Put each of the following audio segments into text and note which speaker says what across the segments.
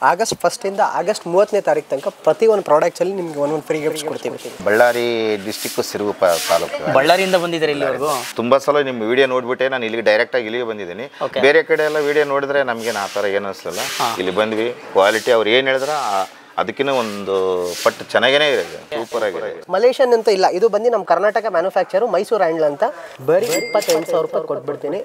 Speaker 1: August 1 ಇಂದ August 30ನೇ ತಾರೀಕು ತನಕ ಪ್ರತಿ ಒಂದು ಪ್ರಾಡಕ್ಟ್ಸ್ ಅಲ್ಲಿ ನಿಮಗೆ ಒಂದೊಂದು ಫ್ರೀ ಗಿಫ್ಟ್ಸ್ ಕೊಡ್ತೀವಿ.
Speaker 2: ಬಳ್ಳಾರಿ ಡಿಸ್ಟ್ರಿಕ್ಟ್ ಸಿರುಗು ತಾಲೂಕು.
Speaker 3: ಬಳ್ಳಾರಿಯಿಂದ ಬಂದಿದ್ದಾರೆ ಇಲ್ಲಿವರೆಗೂ.
Speaker 2: ತುಂಬಾ ಸಲ ನಿಮ್ಮ ವಿಡಿಯೋ ನೋಡ್ಬಿಟ್ಟೆ ನಾನು ಇಲ್ಲಿಗೆ ಡೈರೆಕ್ಟ್ ಆಗಿ ಇಲ್ಲಿಗೆ ಬಂದಿದ್ದೀನಿ. ಬೇರೆ ಕಡೆ ಎಲ್ಲ ವಿಡಿಯೋ ನೋಡಿದ್ರೆ ನಮಗೆ ಆ ಥರ ಏನು ಅನಿಸಲ್ಲ. ಇಲ್ಲಿ ಬಂದ್ವಿ, ಕ್ವಾಲಿಟಿ ಅವ್ರು ಏನು ಹೇಳಿದ್ರೆ ಅದಕ್ಕಿಂತ ಒಂದು ಪಟ್ಟು ಚೆನ್ನಾಗೇ ಇದೆ, ಸೂಪರ್ ಆಗಿದೆ.
Speaker 1: ಮಲೇಷಿಯನ್ ಅಂತ ಇಲ್ಲ, ಇದು ಬಂದು ನಮ್ಮ ಕರ್ನಾಟಕ ಮ್ಯಾನುಫ್ಯಾಕ್ಚರ್ ಮೈಸೂರು ಹ್ಯಾಂಡ್ಲ್ ಅಂತ. ಬರೀ 28,000 ರೂಪಾಯಿ ಕೊಟ್ಬಿಡ್ತೀನಿ.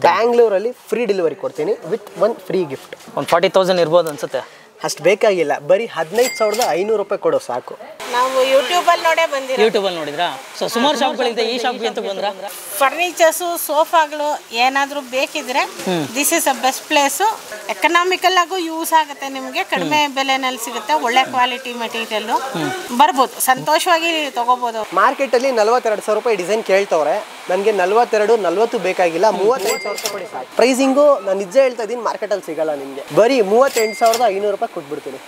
Speaker 1: ಬ್ಯಾಂಗ್ಳೂರಲ್ಲಿ ಫ್ರೀ ಡೆಲಿವರಿ ಕೊಡ್ತೀನಿ ವಿತ್ ಒಂದು ಫ್ರೀ ಗಿಫ್ಟ್.
Speaker 3: ಒಂದು 40,000 ಇರ್ಬೋದು ಅನ್ಸುತ್ತೆ.
Speaker 1: ಅಷ್ಟು ಬೇಕಾಗಿಲ್ಲ, ಬರೀ 15,500 ರೂಪಾಯಿ ಕೊಡೋ ಸಾಕು.
Speaker 4: ನಾವು ಯೂಟ್ಯೂಬಲ್ಲಿ ನೋಡೇ ಬಂದಿರೋ.
Speaker 3: ಯೂಟ್ಯೂಬಲ್ಲಿ ನೋಡಿದ್ರಾ? ಸೊ ಸುಮಾರು ಶಾಪ್ಗಳಿದೆ, ಈ ಶಾಪ್ಗೆ ಅಂತ ಬಂದ್ರ?
Speaker 4: ಫರ್ನಿಚರ್ಸು, ಸೋಫಾಗಳು ಏನಾದರೂ ಬೇಕಿದ್ರೆ this is a best place. Economical ಆಗೂ ಯೂಸ್ ಆಗುತ್ತೆ, ನಿಮಗೆ ಕಡಿಮೆ ಬೆಲೆನಲ್ಲಿ ಸಿಗುತ್ತೆ, ಒಳ್ಳೆ ಕ್ವಾಲಿಟಿ ಮೆಟೀರಿಯಲ್ಲು. ಬರ್ಬೋದು, ಸಂತೋಷವಾಗಿ ತಗೋಬೋದು.
Speaker 1: ಮಾರ್ಕೆಟಲ್ಲಿ 42,000 ರೂಪಾಯಿ ಡಿಸೈನ್ ಕೇಳ್ತವ್ರೆ, ನನಗೆ 40 ಬೇಕಾಗಿಲ್ಲ, 35,000 ರೂಪಾಯಿ ಕೊಡಿ ಸಾಕು. ಪ್ರೈಸಿಂಗು ನಾನು ನಿಜ ಹೇಳ್ತಾ ಇದ್ದೀನಿ, ಮಾರ್ಕೆಟಲ್ಲಿ ಸಿಗಲ್ಲ ನಿಮಗೆ. ಬರೀ 38,500 ರೂಪಾಯಿ ಕೊಟ್ಬಿಡ್ತೀನಿ.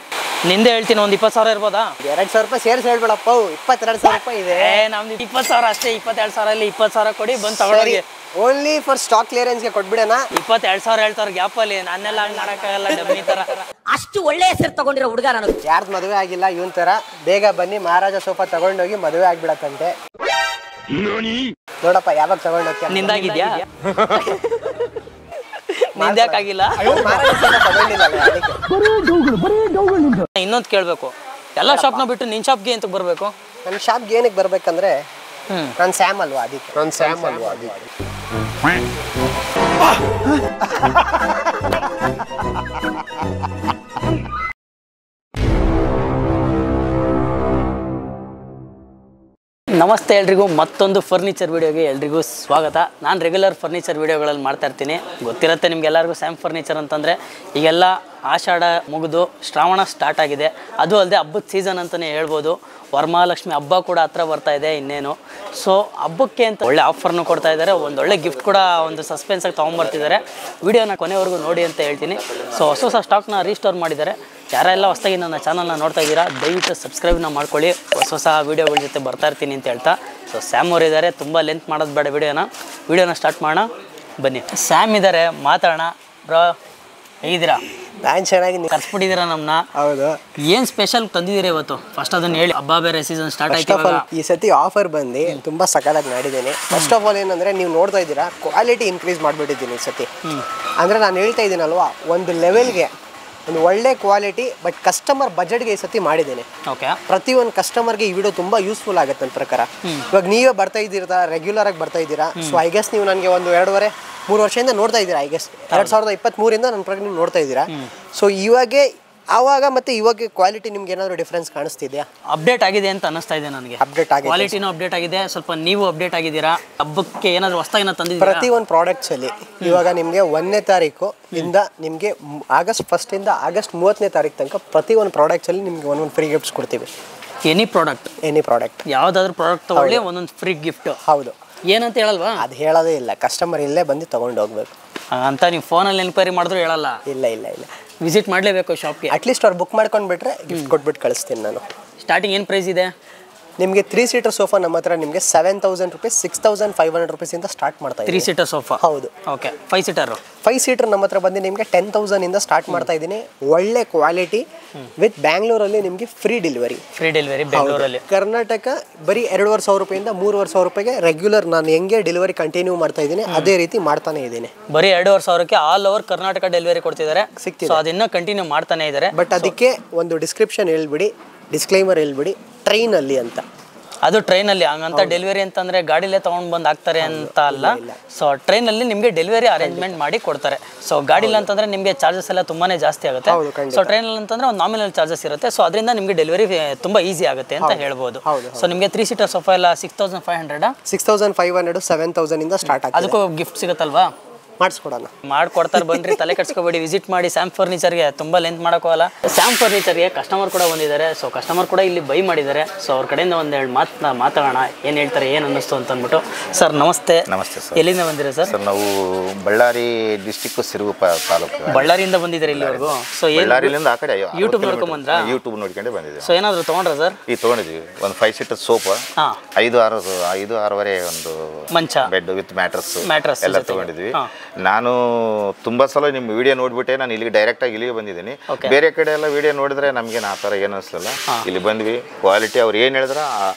Speaker 3: ನಿಂದೆ ಹೇಳ್ತೀನಿ, ಒಂದು 20,000 ಇರ್ಬೋದಾ?
Speaker 1: 2,000 ರೂಪಾಯಿ ಸೇರಿಸಿ ಹೇಳ್ಬೇಡಪ್ಪ, 22,000 ರೂಪಾಯಿ ಇದೆ.
Speaker 3: ನಮ್ದು 20,000 ಅಷ್ಟೇ. 22,000 ಇಲ್ಲಿ 20,000 ಕೊಡಿ, ಬಂದು ತಗೊಳ್ಳಿ.
Speaker 1: ಓನ್ಲಿ ಫಾರ್ ಸ್ಟಾಕ್ ಕ್ಲಿಯರೆನ್ಸ್ಗೆ ಕೊಟ್ಬಿಡೋಣ.
Speaker 3: 22,000 ಹೇಳ್ತಾರ ಗ್ಯಾಪಲ್ಲಿ, ನನ್ನೆಲ್ಲ ಹಂಗೆ ಮಾಡಕ್ಕಾಗಲ್ಲ. ಡಮ್ಮಿ ತರ
Speaker 5: ಅಷ್ಟು ಒಳ್ಳೆ ಹೆಸರು ತಗೊಂಡಿರೋ ಹುಡುಗ ನಾನು.
Speaker 1: ಯಾರ್ದು ಮದುವೆ ಆಗಿಲ್ಲ ಇವನ್ ತರ ಬೇಗ ಬನ್ನಿ, ಮಹಾರಾಜ ಸೋಫಾ ತಗೊಂಡೋಗಿ ಮದುವೆ ಆಗ್ಬಿಡತ್ತಂತೆ. ನೋಡಪ್ಪ ಯಾವಾಗ ತಗೊಂಡೋಗ್ತೀಯ?
Speaker 3: ನಿಂದಾಗಿದ್ಯಾ? ನಿಂದ್ಯಾಕಾಗಿಲ್ಲ? ಇನ್ನೊಂದು ಕೇಳಬೇಕು, ಎಲ್ಲ ಶಾಪ್ನ ಬಿಟ್ಟು ನಿನ್ ಶಾಪ್ಗೆ ಅಂತ ಬರಬೇಕು?
Speaker 1: ನನ್ನ ಶಾಪ್ಗೆ ಏನಕ್ಕೆ ಬರ್ಬೇಕಂದ್ರೆ ನಾನು ಸ್ಯಾಮ್ ಅಲ್ವಾ ಅದಕ್ಕೆ.
Speaker 3: ನಮಸ್ತೆ ಎಲ್ರಿಗೂ, ಮತ್ತೊಂದು ಫರ್ನಿಚರ್ ವಿಡಿಯೋಗೆ ಎಲ್ರಿಗೂ ಸ್ವಾಗತ. ನಾನು ರೆಗ್ಯುಲರ್ ಫರ್ನಿಚರ್ ವಿಡಿಯೋಗಳಲ್ಲಿ ಮಾಡ್ತಾ ಇರ್ತೀನಿ. ಗೊತ್ತಿರುತ್ತೆ ನಿಮ್ಗೆಲ್ಲರಿಗೂ ಸ್ಯಾಮ್ ಫರ್ನಿಚರ್ ಅಂತಂದರೆ ಈಗೆಲ್ಲ ಆಷಾಢ ಮುಗಿದು ಶ್ರಾವಣ ಸ್ಟಾರ್ಟ್ ಆಗಿದೆ. ಅದು ಅಲ್ಲದೆ ಹಬ್ಬದ ಸೀಸನ್ ಅಂತಲೇ ಹೇಳ್ಬೋದು. ವರಮಹಾಲಕ್ಷ್ಮಿ ಹಬ್ಬ ಕೂಡ ಹತ್ರ ಬರ್ತಾ ಇದೆ ಇನ್ನೇನು. ಸೊ ಹಬ್ಬಕ್ಕೆ ಅಂತ ಒಳ್ಳೆ ಆಫರ್ನು ಕೊಡ್ತಾ ಇದ್ದಾರೆ, ಒಂದೊಳ್ಳೆ ಗಿಫ್ಟ್ ಕೂಡ ಒಂದು ಸಸ್ಪೆನ್ಸಾಗಿ ತೊಗೊಂಬರ್ತಿದ್ದಾರೆ. ವಿಡಿಯೋನ ಕೊನೆವರೆಗೂ ನೋಡಿ ಅಂತ ಹೇಳ್ತೀನಿ. ಸೊ ಹೊಸ ಸ್ಟಾಕ್ನ ರೀಸ್ಟೋರ್ ಮಾಡಿದ್ದಾರೆ. ಯಾರೆಲ್ಲ ಹೊಸದಾಗಿ ನನ್ನ ಚಾನಲ್ನ ನೋಡ್ತಾ ಇದ್ದೀರಾ, ದಯವಿಟ್ಟು ಸಬ್ಸ್ಕ್ರೈಬ್ನ ಮಾಡ್ಕೊಳ್ಳಿ. ಹೊಸ ವೀಡಿಯೋಗಳ ಜೊತೆ ಬರ್ತಾ ಇರ್ತೀನಿ ಅಂತ ಹೇಳ್ತಾ. ಸೊ ಸ್ಯಾಮ್ ಅವರು ಇದ್ದಾರೆ, ತುಂಬ ಲೆಂತ್ ಮಾಡೋದು ಬೇಡ, ವಿಡಿಯೋನ ಸ್ಟಾರ್ಟ್ ಮಾಡೋಣ ಬನ್ನಿ. ಸ್ಯಾಮ್ ಇದ್ದಾರೆ, ಮಾತಾಡೋಣ. ಬ್ರೋ ಹೇಗಿದ್ದೀರಾ?
Speaker 1: ನಾನು ಚೆನ್ನಾಗಿ
Speaker 3: ಕರ್ಸ್ಬಿಟ್ಟಿದ್ದೀರಾ ನಮ್ಮನ್ನ.
Speaker 1: ಹೌದು.
Speaker 3: ಏನು ಸ್ಪೆಷಲ್ ತಂದಿದ್ದೀರಾ ಇವತ್ತು? ಫಸ್ಟ್ ಅದನ್ನು ಹೇಳಿ. ಹಬ್ಬ ಬೇರೆ ಸೀಸನ್ ಸ್ಟಾರ್ಟ್ ಆಯ್ತು.
Speaker 1: ಈ ಸತಿ ಆಫರ್ ಬಂದು ತುಂಬಾ ಸಕಲಾಗಿ ಮಾಡಿದ್ದೇನೆ. ಫಸ್ಟ್ ಆಫ್ ಆಲ್ ಏನಂದ್ರೆ, ನೀವು ನೋಡ್ತಾ ಇದ್ದೀರಾ ಕ್ವಾಲಿಟಿ ಇನ್ಕ್ರೀಸ್ ಮಾಡಿಬಿಟ್ಟಿದ್ದೀನಿ ಈ ಸತಿ. ಅಂದ್ರೆ ನಾನು ಹೇಳ್ತಾ ಇದ್ದೀನಲ್ವಾ, ಒಂದು ಲೆವೆಲ್ಗೆ ಒಂದು ಒಳ್ಳೆ ಕ್ವಾಲಿಟಿ ಬಟ್ ಕಸ್ಟಮರ್ ಬಜೆಟ್ಗೆ ಈ ಸತಿ ಮಾಡಿದ್ದೇನೆ.
Speaker 3: ಓಕೆ.
Speaker 1: ಪ್ರತಿಯೊಂದು ಕಸ್ಟಮರ್ಗೆ ಈ ವಿಡಿಯೋ ತುಂಬಾ ಯೂಸ್ಫುಲ್ ಆಗುತ್ತೆ ನನ್ನ ಪ್ರಕಾರ. ಇವಾಗ ನೀವೇ ಬರ್ತಾ ಇದ್ದೀರಾ, ರೆಗ್ಯುಲರ್ ಆಗಿ ಬರ್ತಾ ಇದ್ದೀರಾ. ಸೊ ಐ ಗೆಸ್ ನೀವು ನನಗೆ ಒಂದು 2.5-3 ವರ್ಷದಿಂದ ನೋಡ್ತಾ ಇದ್ದೀರಾ. ಐ ಗೆಸ್ 2023 ನನ್ನ ಪ್ರಕಾರ ನೀವು ನೋಡ್ತಾ ಇದ್ದೀರಾ. ಸೊ ಆವಾಗ ಮತ್ತೆ ಇವಾಗ ಕ್ವಾಲಿಟಿ ನಿಮ್ಗೆ ಏನಾದರೂ ಡಿಫ್ರೆನ್ಸ್ ಕಾಣಿಸ್ತಿದೆಯಾ?
Speaker 3: ಅಪ್ಡೇಟ್ ಆಗಿದೆ ಅಂತ ಅನಿಸ್ತಾ ಇದೆ ನನಗೆ.
Speaker 1: ಅಪ್ಡೇಟ್ ಆಗಿದೆ,
Speaker 3: ಕ್ವಾಲಿಟಿನೂ ಅಪ್ಡೇಟ್ ಆಗಿದೆ. ಸ್ವಲ್ಪ ನೀವು ಅಪ್ಡೇಟ್ ಆಗಿದ್ದೀರಾ. ಹಬ್ಬಕ್ಕೆ ಏನಾದರೂ ಹೊಸದಾಗಿ ತಂದಿದ್ದೀರಾ?
Speaker 1: ಪ್ರತಿಯೊಂದು ಪ್ರಾಡಕ್ಟ್ಸ್ ಅಲ್ಲಿ ಇವಾಗ ನಿಮಗೆ 1ನೇ ತಾರೀಕು ಇಂದ ನಿಮಗೆ ಆಗಸ್ಟ್ 1 ಇಂದ ಆಗಸ್ಟ್ 30ನೇ ತಾರೀಕು ತನಕ ಪ್ರತಿಯೊಂದು ಪ್ರಾಡಕ್ಟ್ಸ್ ಅಲ್ಲಿ ನಿಮ್ಗೆ ಒಂದೊಂದು ಫ್ರೀ ಗಿಫ್ಟ್ಸ್ ಕೊಡ್ತೀವಿ.
Speaker 3: ಎನಿ ಪ್ರಾಡಕ್ಟ್
Speaker 1: ಯಾವುದಾದ್ರೂ
Speaker 3: ಪ್ರಾಡಕ್ಟ್ ತಗೊಳ್ಳಿ, ಒಂದೊಂದು ಫ್ರೀ ಗಿಫ್ಟ್.
Speaker 1: ಹೌದು.
Speaker 3: ಏನಂತ ಹೇಳಲ್ವಾ?
Speaker 1: ಅದು ಹೇಳೋದೇ ಇಲ್ಲ, ಕಸ್ಟಮರ್ ಇಲ್ಲೇ ಬಂದು ತಗೊಂಡು ಹೋಗ್ಬೇಕು
Speaker 3: ಅಂತ. ನೀವು ಫೋನಲ್ಲಿ ಎನ್ಕ್ವೈರಿ ಮಾಡಿದ್ರು ಹೇಳಲ್ಲ?
Speaker 1: ಇಲ್ಲ,
Speaker 3: ವಿಸಿಟ್ ಮಾಡಲೇಬೇಕು ಶಾಪ್ಗೆ.
Speaker 1: ಅಟ್ಲೀಸ್ಟ್ ಅವ್ರು ಬುಕ್ ಮಾಡ್ಕೊಂಡು ಬಿಟ್ರೆ ಗಿಫ್ಟ್ ಕೊಟ್ಬಿಟ್ಟು ಕಳಿಸ್ತೀನಿ ನಾನು.
Speaker 3: ಸ್ಟಾರ್ಟಿಂಗ್ ಏನು ಪ್ರೈಸ್ ಇದೆ
Speaker 1: ನಿಮಗೆ? 3 ಸೀಟರ್ ಸೋಫಾ ನಮ್ಮ ಹತ್ರ ನಿಮಗೆ 7,000 ರೂಪೀಸ್, 6,500 ರೂಪೀಸಿಂದ ಸ್ಟಾರ್ಟ್ ಮಾಡ್ತಾ ಇದ್ದೀನಿ.
Speaker 3: 3 ಸೀಟರ್ ಸೋಫಾ?
Speaker 1: ಹೌದು.
Speaker 3: ಓಕೆ. 5 ಸೀಟರ್ ನಮ್ಮ ಹತ್ರ ಬಂದು ನಿಮಗೆ 10,000 ಸ್ಟಾರ್ಟ್ ಮಾಡ್ತಾ ಇದ್ದೀನಿ. ಒಳ್ಳೆ ಕ್ವಾಲಿಟಿ ವಿತ್ ಬ್ಯಾಂಗ್ಳೂರಲ್ಲಿ ನಿಮಗೆ ಫ್ರೀ ಡೆಲಿವರಿ ಬೆಂಗಳೂರಲ್ಲಿ.
Speaker 1: ಕರ್ನಾಟಕ ಬರೀ 2,500 ರೂಪಾಯಿಂದ 3,500 ರೂಪಾಯಿಗೆ ರೆಗ್ಯುಲರ್ ನಾನು ಹೆಂಗೆ ಡೆಲಿವರಿ ಕಂಟಿನ್ಯೂ ಮಾಡ್ತಾ ಇದ್ದೀನಿ ಅದೇ ರೀತಿ ಮಾಡ್ತಾನೆ ಇದ್ದೀನಿ.
Speaker 3: ಬರೀ 2,500ಕ್ಕೆ ಆಲ್ ಓವರ್ ಕರ್ನಾಟಕ ಡೆಲಿವರಿ ಕೊಡ್ತಿದ್ದಾರೆ. ಸಿಗ್ತಿದೆ, ಅದನ್ನ ಕಂಟಿನ್ಯೂ ಮಾಡ್ತಾನೆ ಇದ್ದಾರೆ.
Speaker 1: ಬಟ್ ಅದಕ್ಕೆ ಒಂದು ಡಿಸ್ಕ್ರಿಪ್ಷನ್ ಹೇಳ್ಬಿಡಿ, ಡಿಸ್ಕ್ಲೈಮರ್ ಹೇಳ್ಬಿಡಿ, ಟ್ರೈನಲ್ಲಿ ಅಂತ.
Speaker 3: ಅದು ಟ್ರೈನಲ್ಲಿ ಹಂಗಂತ ಡೆಲಿವರಿ ಅಂತಂದ್ರೆ ಗಾಡಿಲೇ ತಗೊಂಡು ಬಂದು ಹಾಕ್ತಾರೆ ಅಂತ ಅಲ್ಲ. ಸೊ ಟ್ರೈನಲ್ಲಿ ನಿಮಗೆ ಡೆಲಿವರಿ ಅರೇಂಜ್ಮೆಂಟ್ ಮಾಡಿ ಕೊಡ್ತಾರೆ. ಸೊ ಗಾಡಿಲಿ ಅಂತಂದ್ರೆ ನಿಮಗೆ ಚಾರ್ಜಸ್ ಎಲ್ಲ ತುಂಬಾನೇ ಜಾಸ್ತಿ ಆಗುತ್ತೆ. ಸೊ ಟ್ರೈನಲ್ಲಿ ಅಂತಂದ್ರೆ ಒಂದು ನಾಮಿನಲ್ ಚಾರ್ಜಸ್ ಇರುತ್ತೆ. ಸೊ ಅದರಿಂದ ನಿಮಗೆ ಡೆಲಿವರಿ ತುಂಬಾ ಈಸಿ ಆಗುತ್ತೆ ಅಂತ ಹೇಳ್ಬೋದು. ಸೊ ನಿಮಗೆ 3 ಸೀಟರ್ ಸೋಫಾ ಎಲ್ಲ 6,500 7,000 ಸ್ಟಾರ್ಟ್ ಆಗುತ್ತೆ. ಅದಕ್ಕೂ ಗಿಫ್ಟ್ ಸಿಗುತ್ತಲ್ವಾ? ಮಾಡ್ಕೊಡ್ತಾರೆ. ಬನ್ರಿ, ತಲೆ ಕಟ್ಸ್ಕೊಬೇಡಿ, ವಿಸಿಟ್ ಮಾಡಿ. ಸ್ಯಾಮ್ ಫರ್ನಿಚರ್ಗೆ ತುಂಬ ಲೆಂತ್ ಮಾಡೋಕ್ಕೋಲ್ಲ. ಸ್ಯಾಮ್ ಫರ್ನಿಚರ್ಗೆ ಕಸ್ಟಮರ್ ಕೂಡ ಬಂದಿದ್ದಾರೆ. ಸೊ ಕಸ್ಟಮರ್ ಕೂಡ ಇಲ್ಲಿ ಬೈ ಮಾಡಿದ್ದಾರೆ. ಸೊ ಅವ್ರ ಕಡೆಯಿಂದ ಒಂದೆರಡು ಮಾತಾಡೋಣ, ಏನು ಹೇಳ್ತಾರೆ, ಏನು ಅನ್ನಿಸ್ತು ಅಂತ ಅಂದ್ಬಿಟ್ಟು. ಸರ್ ನಮಸ್ತೆ.
Speaker 2: ನಮಸ್ತೆ ಸರ್.
Speaker 3: ಎಲ್ಲಿಂದ ಬಂದಿರ ಸರ್?
Speaker 2: ಸರ್ ನಾವು ಬಳ್ಳಾರಿ ಡಿಸ್ಟ್ರಿಕ್ಟ್ ಸಿರುಗು ತಾಲೂಕು.
Speaker 3: ಬಳ್ಳಾರಿಯಿಂದ ಬಂದಿದ್ದಾರೆ ಇಲ್ಲಿವರೆಗೂ? ಸೊ
Speaker 2: ಬಳ್ಳಾರಿಯಿಂದ ಆ ಕಡೆ
Speaker 3: ಯೂಟ್ಯೂಬ್ ನೋಡ್ಕೊಂಡ್ ಬಂದ್ರಾ?
Speaker 2: ಯೂಟ್ಯೂಬ್ ನೋಡ್ಕೊಂಡೆ ಬಂದಿದ್ದೀವಿ.
Speaker 3: ಸೊ ಏನಾದರೂ ತೊಗೊಂಡ್ರಾ ಸರ್?
Speaker 2: ಈಗ ತೊಗೊಂಡಿದ್ವಿ ಒಂದು 5 ಸೀಟರ್ ಸೋಫಾ, 5-6 ಒಂದು ಮಂಚ, ಬೆಡ್ ವಿತ್ ಮ್ಯಾಟ್ರಸ್ ಎಲ್ಲ ತೊಗೊಂಡಿದ್ವಿ. ನಾನು ತುಂಬಾ ಸಲ ನಿಮ್ಮ ವಿಡಿಯೋ ನೋಡ್ಬಿಟ್ಟೆ ನಾನು ಇಲ್ಲಿಗೆ ಡೈರೆಕ್ಟಾಗಿ ಇಲ್ಲಿಗೆ ಬಂದಿದ್ದೀನಿ. ಬೇರೆ ಕಡೆ ಎಲ್ಲ ವಿಡಿಯೋ ನೋಡಿದ್ರೆ ನಮಗೇನು ಆ ಥರ ಏನು ಅನಿಸಲ್ಲ. ಇಲ್ಲಿ ಬಂದ್ವಿ, ಕ್ವಾಲಿಟಿ ಅವ್ರು ಏನು ಹೇಳಿದ್ರೆ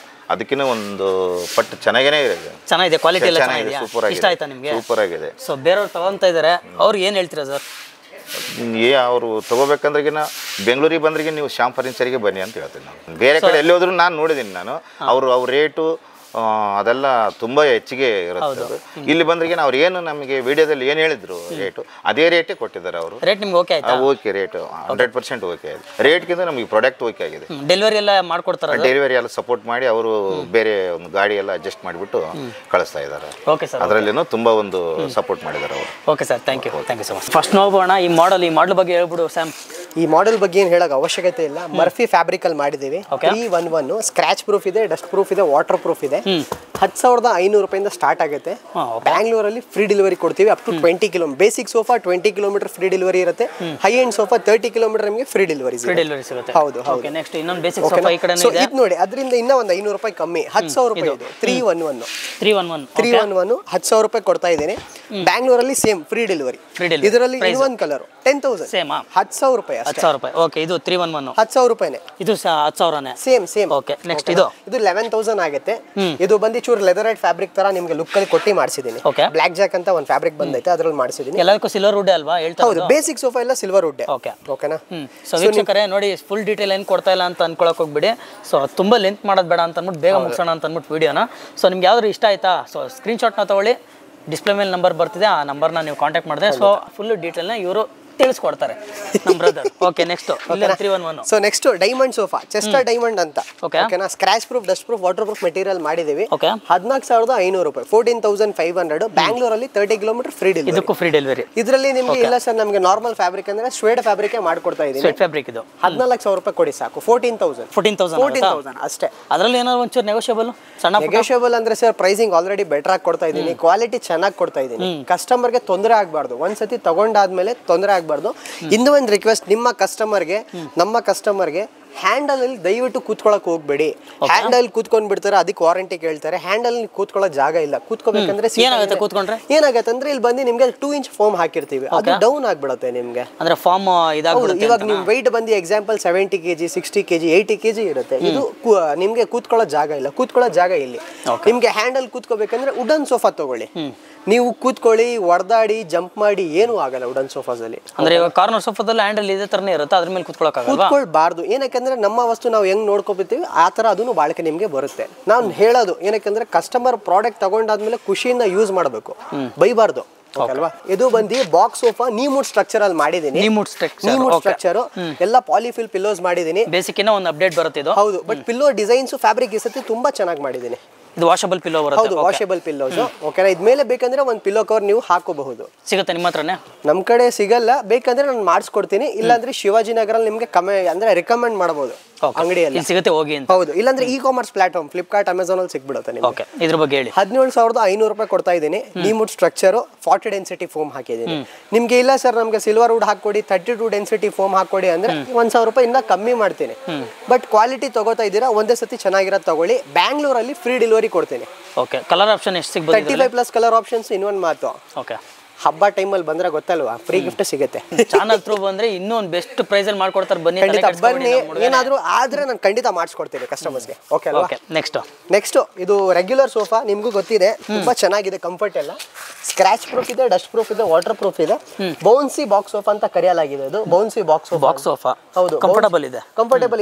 Speaker 2: ಅದಕ್ಕಿಂತ ಒಂದು ಪಟ್ಟು ಚೆನ್ನಾಗೇ ಇದೆ.
Speaker 3: ಚೆನ್ನಾಗಿದೆ, ಕ್ವಾಲಿಟಿ ಎಲ್ಲ
Speaker 2: ಚೆನ್ನಾಗಿದೆ, ಸೂಪರ್ ಆಗಿದೆ.
Speaker 3: ಇಷ್ಟ ಆಯ್ತಾ ನಿಮಗೆ?
Speaker 2: ಸೂಪರ್ ಆಗಿದೆ.
Speaker 3: ಸೊ ಬೇರೆಯವ್ರು ತಗೊಂತ ಇದ್ದಾರೆ, ಅವ್ರಿಗೆ ಏನು ಹೇಳ್ತೀರಾ ಸರ್?
Speaker 2: ಅವರು ತಗೋಬೇಕಂದ್ರಿಗಿನ ಬೆಂಗಳೂರಿಗೆ ಬಂದ್ರಿಗೆ ನೀವು ಶ್ಯಾಮ್ ಫರ್ನಿಚರಿಗೆ ಬನ್ನಿ ಅಂತ ಹೇಳ್ತೀನಿ. ನಾನು ಬೇರೆ ಕಡೆ ಎಲ್ಲಿ ಹೋದ್ರೂ ನಾನು ನೋಡಿದ್ದೀನಿ. ನಾನು ಅವ್ರ ರೇಟು ಅದೆಲ್ಲ ತುಂಬ ಹೆಚ್ಚಿಗೆ ಇರುತ್ತೆ. ಇಲ್ಲಿ ಬಂದ್ರಿಗೆ ಅವ್ರು ಏನು ನಮಗೆ ವಿಡಿಯೋದಲ್ಲಿ ಏನು ಹೇಳಿದ್ರು ರೇಟು ಅದೇ ರೇಟೇ ಕೊಟ್ಟಿದ್ದಾರೆ ಅವರು.
Speaker 3: ರೇಟ್ ನಿಮ್ಗೆ ಓಕೆ ಆಯ್ತಾ?
Speaker 2: ಓಕೆ, ರೇಟು 100% ಓಕೆ ಆಗಿದೆ. ರೇಟ್ಗಿಂತ ನಮಗೆ ಪ್ರಾಡಕ್ಟ್ ಓಕೆ ಆಗಿದೆ.
Speaker 3: ಡೆಲಿವರಿ ಎಲ್ಲ ಮಾಡ್ಕೊಡ್ತಾರೆ?
Speaker 2: ಡೆಲಿವರಿ ಎಲ್ಲ ಸಪೋರ್ಟ್ ಮಾಡಿ ಅವರು ಬೇರೆ ಒಂದು ಗಾಡಿ ಎಲ್ಲ ಅಡ್ಜಸ್ಟ್ ಮಾಡಿಬಿಟ್ಟು ಕಳಿಸ್ತಾ ಇದ್ದಾರೆ.
Speaker 3: ಓಕೆ ಸರ್,
Speaker 2: ಅದರಲ್ಲೇನೋ ತುಂಬ ಒಂದು ಸಪೋರ್ಟ್ ಮಾಡಿದ್ದಾರೆ ಅವರು.
Speaker 3: Okay sir, thank you so much. First ನೋಡೋಣ ಈ ಮಾಡಲ್ ಬಗ್ಗೆ ಹೇಳ್ಬಿಡು ಸ್ಯಾಮ್.
Speaker 1: ಈ ಮಾಡೆಲ್ ಬಗ್ಗೆ ಏನು ಹೇಳೋಕೆ ಅವಶ್ಯಕತೆ ಇಲ್ಲ. ಮರ್ಫಿ ಫ್ಯಾಬ್ರಿಕ್ ಅಲ್ಲಿ ಮಾಡಿದ್ದೀವಿ. 311 ಸ್ಕ್ರಾಚ್ ಪ್ರೂಫ್ ಇದೆ, ಡಸ್ಟ್ ಪ್ರೂಫ್ ಇದೆ, ವಾಟರ್ ಪ್ರೂಫ್ ಇದೆ. 10,500 ರೂಪಾಯಿಂದ ಸ್ಟಾರ್ಟ್ ಆಗುತ್ತೆ. ಬ್ಯಾಂಗ್ಳೂರಲ್ಲಿ ಫ್ರೀ ಡೆಲಿವರಿ ಕೊಡ್ತೀವಿ up to 20 kilometer. Basic sofa 20 kilometer free delivery ಇರುತ್ತೆ. ಹೈ ಎಂಡ್ ಸೋಫಾ 30 ಕಿಲೋಮೀಟರ್ ನಿಮಗೆ ಫ್ರೀ ಡೆಲಿವರಿ
Speaker 3: ಸಿಗುತ್ತೆ.
Speaker 1: ಹೌದು.
Speaker 3: ಓಕೆ, ನೆಕ್ಸ್ಟ್ ಇನ್ನೊಂದು ಬೇಸಿಕ್ ಸೋಫಾ ಈ ಕಡೆ ಇದೆ.
Speaker 1: ಇದು ನೋಡಿ, ಅದರಿಂದ ಇನ್ನೂ ಒಂದು 500 ರೂಪಾಯಿ ಕಮ್ಮಿ, 10,000 ರೂಪಾಯಿ ಇದು. 311 10,000 ರೂಪಾಯಿ ಕೊಡ್ತಾ ಇದ್ದೀನಿ. ಬ್ಯಾಂಗ್ಳೂರಲ್ಲಿ ಸೇಮ್ ಫ್ರೀ ಡೆಲಿವರಿ. ಇದರಲ್ಲಿ ಇನ್ನೊಂದು ಕಲರ್ 10,000
Speaker 3: ಸೇಮ್
Speaker 1: 10,000 ರೂಪಾಯಿ.
Speaker 3: 10,000 ರೂಪಾಯಿ. ಓಕೆ, ಇದು 311
Speaker 1: 10,000 ರೂಪಾಯಿನೇ.
Speaker 3: ಇದು 10,000ನೇ
Speaker 1: ಸೇಮ್.
Speaker 3: ಓಕೆ, ನೆಕ್ಸ್ಟ್ ಇದು
Speaker 1: 11,000 ಆಗುತ್ತೆ. ಇದು ಬಂದು ಚೂರು ಲೆದರೈಟ್ ಫ್ಯಾಬ್ರಿಕ್ ತರ ನಿಮಗೆ ಲುಕ್ ಅಲ್ಲಿ ಕೊಟ್ಟಿ ಮಾಡಿಸಿದೀನಿ. ಬ್ಲಾಕ್ ಜಾಕ್ ಅಂತ ಒಂದು ಫ್ಯಾಬ್ರಿಕ್ ಬಂದೈತೆ, ಅದ್ರಲ್ಲಿ ಮಾಡಿಸಿದೀನಿ.
Speaker 3: ಎಲ್ಲದಕ್ಕೂ ಸಿಲ್ವರ್ ವುಡ್ ಅಲ್ವಾ ಹೇಳ್ತಾ?
Speaker 1: ಹೌದು, ಬೇಸಿಕ್ ಸೋಫಾ ಎಲ್ಲ ಸಿಲ್ವರ್ ವುಡ್. ಓಕೆನಾ?
Speaker 3: ಸೊ ವೀಕ್ಷಕರೇ ನೋಡಿ, ಫುಲ್ ಡೀಟೇಲ್ ಏನು ಕೊಡ್ತಾ ಇಲ್ಲ ಅಂತ ಅನ್ಕೊಳಕ್ ಹೋಗ್ಬಿಡಿ. ಸೊ ತುಂಬಾ ಲೆಂತ್ ಮಾಡೋದು ಬೇಡ ಅಂತ ಅಂದ್ಬಿಟ್ಟು ಬೇಗ ಮುಗಿಸೋಣ ಅಂತ ಅಂದ್ಬಿಟ್ಟು ವಿಡಿಯೋನ. ಸೊ ನಿಮ್ಗೆ ಯಾವ್ದು ಇಷ್ಟ ಆಯ್ತಾ, ಸೊ ಸ್ಕ್ರೀನ್ಶಾಟ್ನ ತಗೊಳ್ಳಿ. ಡಿಸ್ಪ್ಲೇ ಮೇಲೆ ನಂಬರ್ ಬರ್ತಿದೆ, ಆ ನಂಬರ್ನ ನೀವು ಕಾಂಟ್ಯಾಕ್ಟ್ ಮಾಡಿದ್ರೆ ಸೊ ಫುಲ್ ಡೀಟೇಲ್ನ ಇವರು ತಿಳಿಸ್ಕೊಡ್ತಾರೆ ನಮ್ಮ brother. Okay, next 311.
Speaker 1: So next diamond sofa, Chester diamond ಅಂತ. ಓಕೆನಾ? Scratch proof, dust proof, water proof material ಮಾಡಿದೀವಿ. 14,500 ರೂಪಾಯಿ, 14,500. ಬ್ಯಾಂಗ್ಳೂರಲ್ಲಿ 30 ಕಿಲೋಮೀಟರ್ ಫ್ರೀ ಡೆಲಿವರಿ.
Speaker 3: ಇದಕ್ಕೂ ಫ್ರೀ ಡೆಲಿವರಿ.
Speaker 1: ಇದರಲ್ಲಿ ನಿಮ್ಗೆ ಇಲ್ಲ ಸರ್, ನಮಗೆ ನಾರ್ಮಲ್ ಫ್ಯಾಬ್ರಿಕ್ ಅಂದ್ರೆ ಸ್ವೇಡ್ ಫ್ಯಾಬ್ರಿಕ್ ಮಾಡ್ಕೊಡ್ತಾ ಇದೀನಿ.
Speaker 3: ಸ್ವೇಡ್ ಫ್ಯಾಬ್ರಿಕ್ ಇದು
Speaker 1: 14,000 ರೂಪಾಯಿ ಕೊಡಿ ಸಾಕು. 14,000 ಅಷ್ಟೇ.
Speaker 3: ಅದರಲ್ಲಿ ಏನಾದ್ರು ಒಂಚೂರು ನೆಗೋಷಿಯಬಲ್, ಸಣ್ಣ
Speaker 1: ನೆಗೋಷಿಯಬಲ್ ಅಂದ್ರೆ ಸರ್ ಪ್ರೈಸಿಂಗ್ ಆಲ್ರೆಡಿ ಬೆಟರ್ ಆಗಿ ಕೊಡ್ತಾ ಇದೀನಿ, ಕ್ವಾಲಿಟಿ ಚೆನ್ನಾಗಿ ಕೊಡ್ತಾ ಇದೀನಿ. ಕಸ್ಟಮರ್ಗೆ ತೊಂದರೆ ಆಗಬಾರ್ದು, ಒಂದ್ಸತಿ ತಗೊಂಡಾದ್ಮೇಲೆ ತೊಂದರೆ ಆಗಬಾರ್ದು. ಇನ್ನೂ ಒಂದು ರಿಕ್ವೆಸ್ಟ್, ನಿಮ್ಮ ಕಸ್ಟಮರ್ಗೆ, ನಮ್ಮ ಕಸ್ಟಮರ್ಗೆ, ಹ್ಯಾಂಡಲ್ ಅಲ್ಲಿ ದಯವಿಟ್ಟು ಕೂತ್ಕೊಳ್ಳಕ್ ಹೋಗ್ಬೇಡಿ. ಹ್ಯಾಂಡಲ್ ಕೂತ್ಕೊಂಡ್ ಬಿಡ್ತಾರೆ, ಅದಕ್ಕೆ ವಾರಂಟಿ ಕೇಳ್ತಾರೆ. ಹ್ಯಾಂಡಲ್ ಕೂತ್ಕೊಳ್ಳೋ ಜಾಗ ಇಲ್ಲ. ಕೂತ್ಕೋಬೇಕಂದ್ರೆ ಏನಾಗತ್ತೆ ಅಂದ್ರೆ ಇಲ್ಲಿ ಬಂದು ನಿಮ್ಗೆ 2 ಇಂಚ್ ಫಾರ್ಮ್ ಹಾಕಿರ್ತೀವಿ, ಅದು ಡೌನ್ ಆಗ್ಬಿಡುತ್ತೆ ನಿಮ್ಗೆ.
Speaker 3: ಅಂದ್ರೆ ಫಾರ್ಮ್
Speaker 1: ಇವಾಗ ನಿಮ್ ವೆಯ್ಟ್ ಬಂದು ಎಕ್ಸಾಂಪಲ್ 70 kg, 60 kg, 80 kg ಇರುತ್ತೆ. ಇದು ನಿಮ್ಗೆ ಕೂತ್ಕೊಳ್ಳೋ ಜಾಗ ಇಲ್ಲ. ಕೂತ್ಕೊಳ್ಳೋ ಜಾಗ ಇಲ್ಲಿ. ನಿಮ್ಗೆ ಹ್ಯಾಂಡಲ್ ಕೂತ್ಕೋಬೇಕಂದ್ರೆ ವುಡನ್ ಸೋಫಾ ತಗೊಳ್ಳಿ. ನೀವು ಕೂತ್ಕೊಳ್ಳಿ, ಹೊಡೆದಾಡಿ, ಜಂಪ್ ಮಾಡಿ, ಏನು ಆಗಲ್ಲ ವುಡನ್ ಸೋಫಾಸ್ ಅಲ್ಲಿ.
Speaker 3: ಅಂದ್ರೆ ಇವಾಗ ಕಾರ್ನರ್ ಸೋಫಾದಲ್ಲಿ ಹ್ಯಾಂಡಲ್ ಇದೇ ತರನೇ ಇರುತ್ತೆ, ಅದ್ರ ಮೇಲೆ
Speaker 1: ಕೂತ್ಕೊಳ್ಬಾರ್ದು. ಏನಕ್ಕಂದ್ರೆ ನಮ್ಮ ವಸ್ತು ನಾವು ಹೆಂಗ್ ನೋಡ್ಕೊಬಿಡ್ತೀವಿ ಆ ತರ ಅದನ್ನು ಬಾಳಿಕೆ ನಿಮ್ಗೆ ಬರುತ್ತೆ. ನಾನು ಹೇಳೋದು ಏನಕ್ಕಂದ್ರೆ ಕಸ್ಟಮರ್ ಪ್ರಾಡಕ್ಟ್ ತಗೊಂಡಾದ್ಮೇಲೆ ಖುಷಿಯಿಂದ ಯೂಸ್ ಮಾಡಬೇಕು, ಬೈಬಾರ್ದು. ಅಲ್ವಾ? ಇದು ಬಂದು ಬಾಕ್ಸ್ ಸೋಫಾ ನೀಮುಡ್ ಸ್ಟ್ರಕ್ಚರ್ ಅಲ್ಲಿ ಮಾಡಿದೀನಿ. ನೀಮುಡ್ ಸ್ಟ್ರಕ್ಚರ್ ಎಲ್ಲ ಪಾಲಿಫಿಲ್ ಪಿಲ್ಲೋಸ್ ಮಾಡಿದೀನಿ.
Speaker 3: ಬೇಸಿಕ್ ಇನ್ನ ಒಂದು ಅಪ್ಡೇಟ್ ಬರುತ್ತೆ ಇದು.
Speaker 1: ಹೌದು, ಬಟ್ ಪಿಲ್ಲೋ ಡಿಸೈನ್ಸ್ ಫ್ಯಾಬ್ರಿಕ್ ಈ ಸತಿ ತುಂಬಾ ಚೆನ್ನಾಗಿ ಮಾಡಿದೀನಿ.
Speaker 3: ಇದು ವಾಷಬಲ್ ಪಿಲ್ಲೋ ಬರುತ್ತೆ.
Speaker 1: ಹೌದು, ವಾಷಬಲ್ ಪಿಲ್ಲೋಸ್. ಓಕೆನಾ? ಇದ್ಮೇಲೆ ಬೇಕಂದ್ರೆ ಒಂದು ಪಿಲ್ಲೋ ಕವರ್ ನೀವು ಹಾಕೋಬಹುದು.
Speaker 3: ಸಿಗುತ್ತೆ ನಿಮ್ಮ ಹತ್ರನೇ?
Speaker 1: ನಮ್ಮ ಕಡೆ ಸಿಗಲ್ಲ, ಬೇಕಂದ್ರೆ ನಾನು ಮಾಡಿಸ್ಕೊಡ್ತೀನಿ. ಇಲ್ಲಾಂದ್ರೆ ಶಿವಾಜಿನಗರ ನಿಮ್ಗೆ ಅಂದ್ರೆ ರೆಕಮೆಂಡ್ ಮಾಡಬಹುದು ಅಂಗಡಿಯಲ್ಲಿ
Speaker 3: ಸಿಗುತ್ತೆ ಹೋಗಿ ಅಂತ.
Speaker 1: ಹೌದು, ಇಲ್ಲಾಂದ್ರೆ E commerce platform Flipkart, Amazon ಅಲ್ಲಿ ಸಿಗ್ಬಿಡುತ್ತೆ ನಿಮ್ಗೆ.
Speaker 3: ಓಕೆ, ಇದ್ರ ಬಗ್ಗೆ ಹೇಳಿ.
Speaker 1: 17,500 ರೂಪಾಯಿ ಕೊಡ್ತಾ ಇದ್ದೀನಿ. ನೀಮುಡ್ ಸ್ಟ್ರಕ್ಚರ್ 40 ಡೆನ್ಸಿಟಿ ಫೋಮ್ ಹಾಕಿದ್ದೀನಿ. ನಿಮ್ಗೆ ಇಲ್ಲ ಸರ್ ನಮ್ಗೆ ಸಿಲ್ವರ್ ವುಡ್ ಹಾಕೊಡಿ, 32 ಡೆನ್ಸಿಟಿ ಫೋಮ್ ಹಾಕೊಡಿ ಅಂದ್ರೆ 1,000 ರೂಪಾಯಿ ಇಂದ ಕಮ್ಮಿ ಮಾಡ್ತೀನಿ. ಬಟ್ ಕ್ವಾಲಿಟಿ ತಗೋತಾ ಇದ್ದೀರಾ, ಒಂದೇ ಸತಿ ಚೆನ್ನಾಗಿರೋದು ತಗೊಳ್ಳಿ. ಬ್ಯಾಂಗ್ಳೂರಲ್ಲಿ ಫ್ರೀ ಡೆಲಿವರಿ ಕೊಡ್ತೀನಿ.
Speaker 3: ಓಕೆ, ಕಲರ್ ಆಪ್ಷನ್ ಎಷ್ಟು ಸಿಗ್ಬೋದು?
Speaker 1: 35+ ಕಲರ್ ಆಪ್ಷನ್ಸ್. ಇನ್ನೊಂದು ಮಾತು,
Speaker 3: ಓಕೆ,
Speaker 1: ಹಬ್ಬ ಟೈಮಲ್ಲಿ ಬಂದ್ರೆ ಗೊತ್ತಲ್ವಾ, ಫ್ರೀ ಗಿಫ್ಟ್ ಸಿಗುತ್ತೆ.
Speaker 3: ಚಾನಲ್ ಥ್ರೂ ಬಂದ್ರೆ ಇನ್ನೂ ಒಂದು ಬೆಸ್ಟ್ ಪ್ರೈಸ್ ಅಲ್ಲಿ ಮಾಡ್ಕೊಡ್ತಾರೆ. ಬನ್ನಿ,
Speaker 1: ಬನ್ನಿ. ಏನಾದ್ರೂ ಆದ್ರೆ ನಾನು ಖಂಡಿತ ಮಾಡಿಸ್ಕೊಡ್ತೀನಿ ಕಸ್ಟಮರ್ಸ್ಗೆ. ಓಕೆ ಅಲ್ವಾ? ನೆಕ್ಸ್ಟ್ ಇದು ರೆಗ್ಯುಲರ್ ಸೋಫಾ, ನಿಮ್ಗೂ ಗೊತ್ತಿದೆ, ತುಂಬಾ ಚೆನ್ನಾಗಿದೆ. ಕಂಫರ್ಟ್ ಎಲ್ಲ ಸ್ಕ್ರಾಚ್ ಪ್ರೂಫ್ ಇದೆ, ಡಸ್ಟ್ ಪ್ರೂಫ್ ಇದೆ, ವಾಟರ್ ಪ್ರೂಫ್ ಇದೆ. ಬೌನ್ಸಿ ಬಾಕ್ಸ್ ಸೋಫಾ ಅಂತ ಕರೆಯಲಾಗಿದೆ. ಇದು ಬೌನ್ಸಿ ಬಾಕ್ಸ್ ಸೋಫಾ. ಹೌದು, ಕಂಫರ್ಟಬಲ್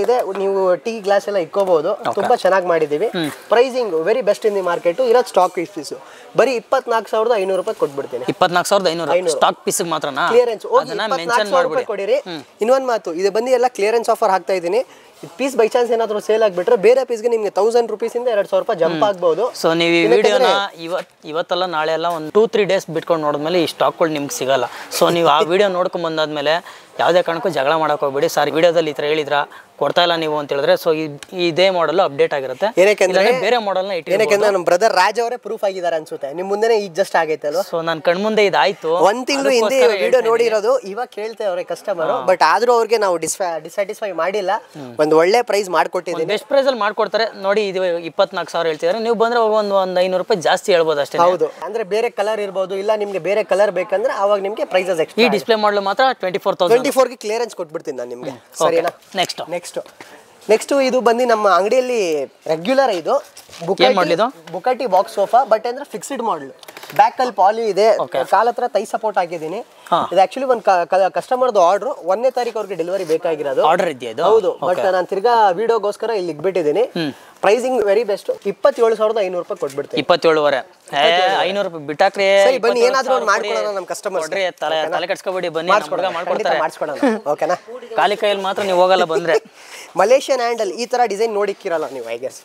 Speaker 1: ಇದೆ. ನೀವು ಟೀ ಗ್ಲಾಸ್ ಎಲ್ಲ ಇಕ್ಕೋಬಹುದು. ತುಂಬಾ ಚೆನ್ನಾಗಿ ಮಾಡಿದೀವಿ. Pricing very best in the market. ಇರೋದು ಸ್ಟಾಕ್ ಪೀಸ್ ಬರೀ 24,500 ರೂಪಾಯಿ ಕೊಟ್ಬಿಡ್ತೀನಿ.
Speaker 3: 24,500 ಸ್ಟಾಕ್ ಪೀಸ್ ಮಾತ್ರನಾ?
Speaker 1: ಕ್ಲಿಯರೆನ್ಸ್ ಕೊಡಿರಿ. ಇನ್ನೊಂದು ಮಾತು, ಇದು ಬಂದು ಎಲ್ಲ ಕ್ಲಿಯರೆನ್ಸ್ ಆಫರ್ ಹಾಕ್ತಾ ಇದ್ದೀನಿ. ಪೀಸ್ ಬೈ ಚಾನ್ಸ್ ಏನಾದ್ರು ಸೇಲ್ ಆಗ್ಬಿಟ್ರೆ ಬೇರೆ ಪೀಸ್ಗೆ ನಿಮ್ಗೆ 1,000 ರೂಪೀಸಿಂದ 2,000 ರೂಪಾಯಿ ಜಂಪ್ ಆಗ್ಬಹುದು.
Speaker 3: ಸೊ ನೀವು ಈ ವಿಡಿಯೋನ ಇವತ್ತಲ್ಲ ನಾಳೆ ಎಲ್ಲ ಒಂದು 2-3 ಡೇಸ್ ಬಿಟ್ಕೊಂಡು ನೋಡಿದ್ಮೇಲೆ ಈ ಸ್ಟಾಕ್ಗಳು ನಿಮ್ಗೆ ಸಿಗಲ್ಲ. ಸೊ ನೀವು ಆ ವಿಡಿಯೋ ನೋಡ್ಕೊಂಡ್ ಬಂದಾದ್ಮೇಲೆ ಯಾವುದೇ ಕಾರಣಕ್ಕೂ ಜಗಳ ಮಾಡಕ್ ಹೋಗ್ಬೇಡಿ. ಸರ್ ವಿಡಿಯೋದಲ್ಲಿ ಈ ಥರ ಹೇಳಿದ್ರ ಕೊಡ್ತಾ ಇಲ್ಲ ನೀವು ಅಂತ ಹೇಳಿದ್ರೆ, ಸೊ ಇದೇ ಮಾಡಲ್ ಅಪ್ಡೇಟ್ ಆಗಿರುತ್ತೆ. ಬೇರೆ ಮಾಡಲ್ನ
Speaker 1: ಏನಕ್ಕೆ ನಮ್ಮ ಬ್ರದರ್ ರಾಜ್ ಅವರೇ ಪ್ರೂಫ್ ಆಗಿದ್ದಾರೆ ಅನ್ಸುತ್ತೆ. ನಿಮ್ ಮುಂದೆ ಈಗ ಜಸ್ಟ್ ಆಗೈತೆ ಅಲ್ವಾ?
Speaker 3: ಸೊ ನನ್ನ ಕಣ್ಮುಂದೆ ಇದಾಯ್ತು.
Speaker 1: 1 ತಿಂಗಳು ಹಿಂದೆ ವಿಡಿಯೋ ನೋಡಿರೋದು, ಇವಾಗ ಕೇಳ್ತೇವೆ ಅವ್ರೆ ಕಸ್ಟಮರ್. ಬಟ್ ಆದ್ರೂ ಅವ್ರಿಗೆ ನಾವು ಡಿಸ್ಸ್ಯಾಟಿಸ್ಫೈ ಮಾಡಿಲ್ಲ. ಒಂದು ಒಳ್ಳೆ ಪ್ರೈಸ್ ಮಾಡ್ಕೊಟ್ಟಿದ್ದೀನಿ.
Speaker 3: ಬೆಸ್ಟ್ ಪ್ರೈಸ್ ಅಲ್ಲಿ ಮಾಡ್ಕೊಡ್ತಾರೆ ನೋಡಿ. ಇದು 24,000 ಹೇಳ್ತಿದ್ದಾರೆ, ನೀವು ಬಂದ್ರೆ ಒಂದು 500 ರೂಪಾಯಿ ಜಾಸ್ತಿ ಹೇಳ್ಬೋದು ಅಷ್ಟೇ.
Speaker 1: ಹೌದು, ಅಂದ್ರೆ ಬೇರೆ ಕಲರ್ ಇರ್ಬೋದು, ಇಲ್ಲ ನಿಮ್ಗೆ ಬೇರೆ ಕಲರ್ ಬೇಕಂದ್ರೆ ಅವಾಗ ನಿಮ್ಗೆ ಪ್ರೈಸಸ್ ಎಕ್ಸ್ಟ್ರಾ.
Speaker 3: ಈ ಡಿಸ್ಪ್ಲೇ ಮಾಡಲು ಮಾತ್ರ
Speaker 1: 24,000 ಗೆ ಕ್ಲಿಯರೆನ್ಸ್ ಕೊಟ್ಬಿಡ್ತೀನಿ ನಾನು ನಿಮ್ಗೆ. ಸರಿನಾ? ನೆಕ್ಸ್ಟ್ ಇದು ಬಂದು ನಮ್ಮ ಅಂಗಡಿಯಲ್ಲಿ ರೆಗ್ಯುಲರ್ ಇದು ಬುಕಾಟಿ ಬಾಕ್ಸ್ ಸೋಫಾ, ಬಟ್ ಅಂದ್ರೆ ಫಿಕ್ಸ್ಡ್ ಮಾಡಲ್. ಬ್ಯಾಕ್ ಅಲ್ಲಿ ಪಾಲಿ ಇದೆ, ಕಾಲ ಹತ್ರ ತೈ ಸಪೋರ್ಟ್ ಹಾಕಿದ್ದೀನಿ. ಇದು ಆಕ್ಚುಲಿ ಒಂದು ಕಸ್ಟಮರ್ದು ಆರ್ಡರ್ 1ನೇ ತಾರೀಕು ಅವ್ರಿಗೆ ಡೆಲಿವರಿ ಬೇಕಾಗಿರೋದು.
Speaker 3: ಆರ್ಡರ್ ಇದೆಯಾ ಇದು?
Speaker 1: ಹೌದು, ಬಟ್ ನಾನು ತಿರ್ಗಾ ವಿಡಿಯೋಗೋಸ್ಕರ ಇಲ್ಲಿ ಇಟ್ಬಿಟ್ಟಿದ್ದೀನಿ. ಪ್ರೈಸಿಂಗ್ ವೆರಿ ಬೆಸ್ಟ್, 27,500 ರೂಪಾಯಿ ಕೊಟ್ಬಿಡ್ತೀನಿ.
Speaker 3: 27,500 ರೂಪಾಯಿ ಬಿಟ್ಟಾಕ್ರಿ.
Speaker 1: ಸರಿ ಬನ್ನಿ, ಏನಾದ್ರೂ ಒಂದು ಮಾಡ್ಕೊಳ್ಳೋಣ ನಮ್ಮ ಕಸ್ಟಮರ್ಸ್.
Speaker 3: ತಲೆ ಕೆಡ್ಸ್ಕೊಬೇಡಿ, ಬನ್ನಿ
Speaker 1: ಮಾಡ್ಕೊಡೋಣ. ಓಕೆನಾ?
Speaker 3: ಖಾಲಿ ಕೈಯಲ್ಲಿ ಮಾತ್ರ ನೀವು ಹೋಗಲ್ಲ ಬಂದ್ರೆ.
Speaker 1: ಮಲೇಷಿಯನ್ ಹ್ಯಾಂಡಲ್ ಈ ತರ ಡಿಸೈನ್ ನೋಡಿಕ್ಕಿರಲ್ಲ ನೀವು, ಐ ಗೆಸ್.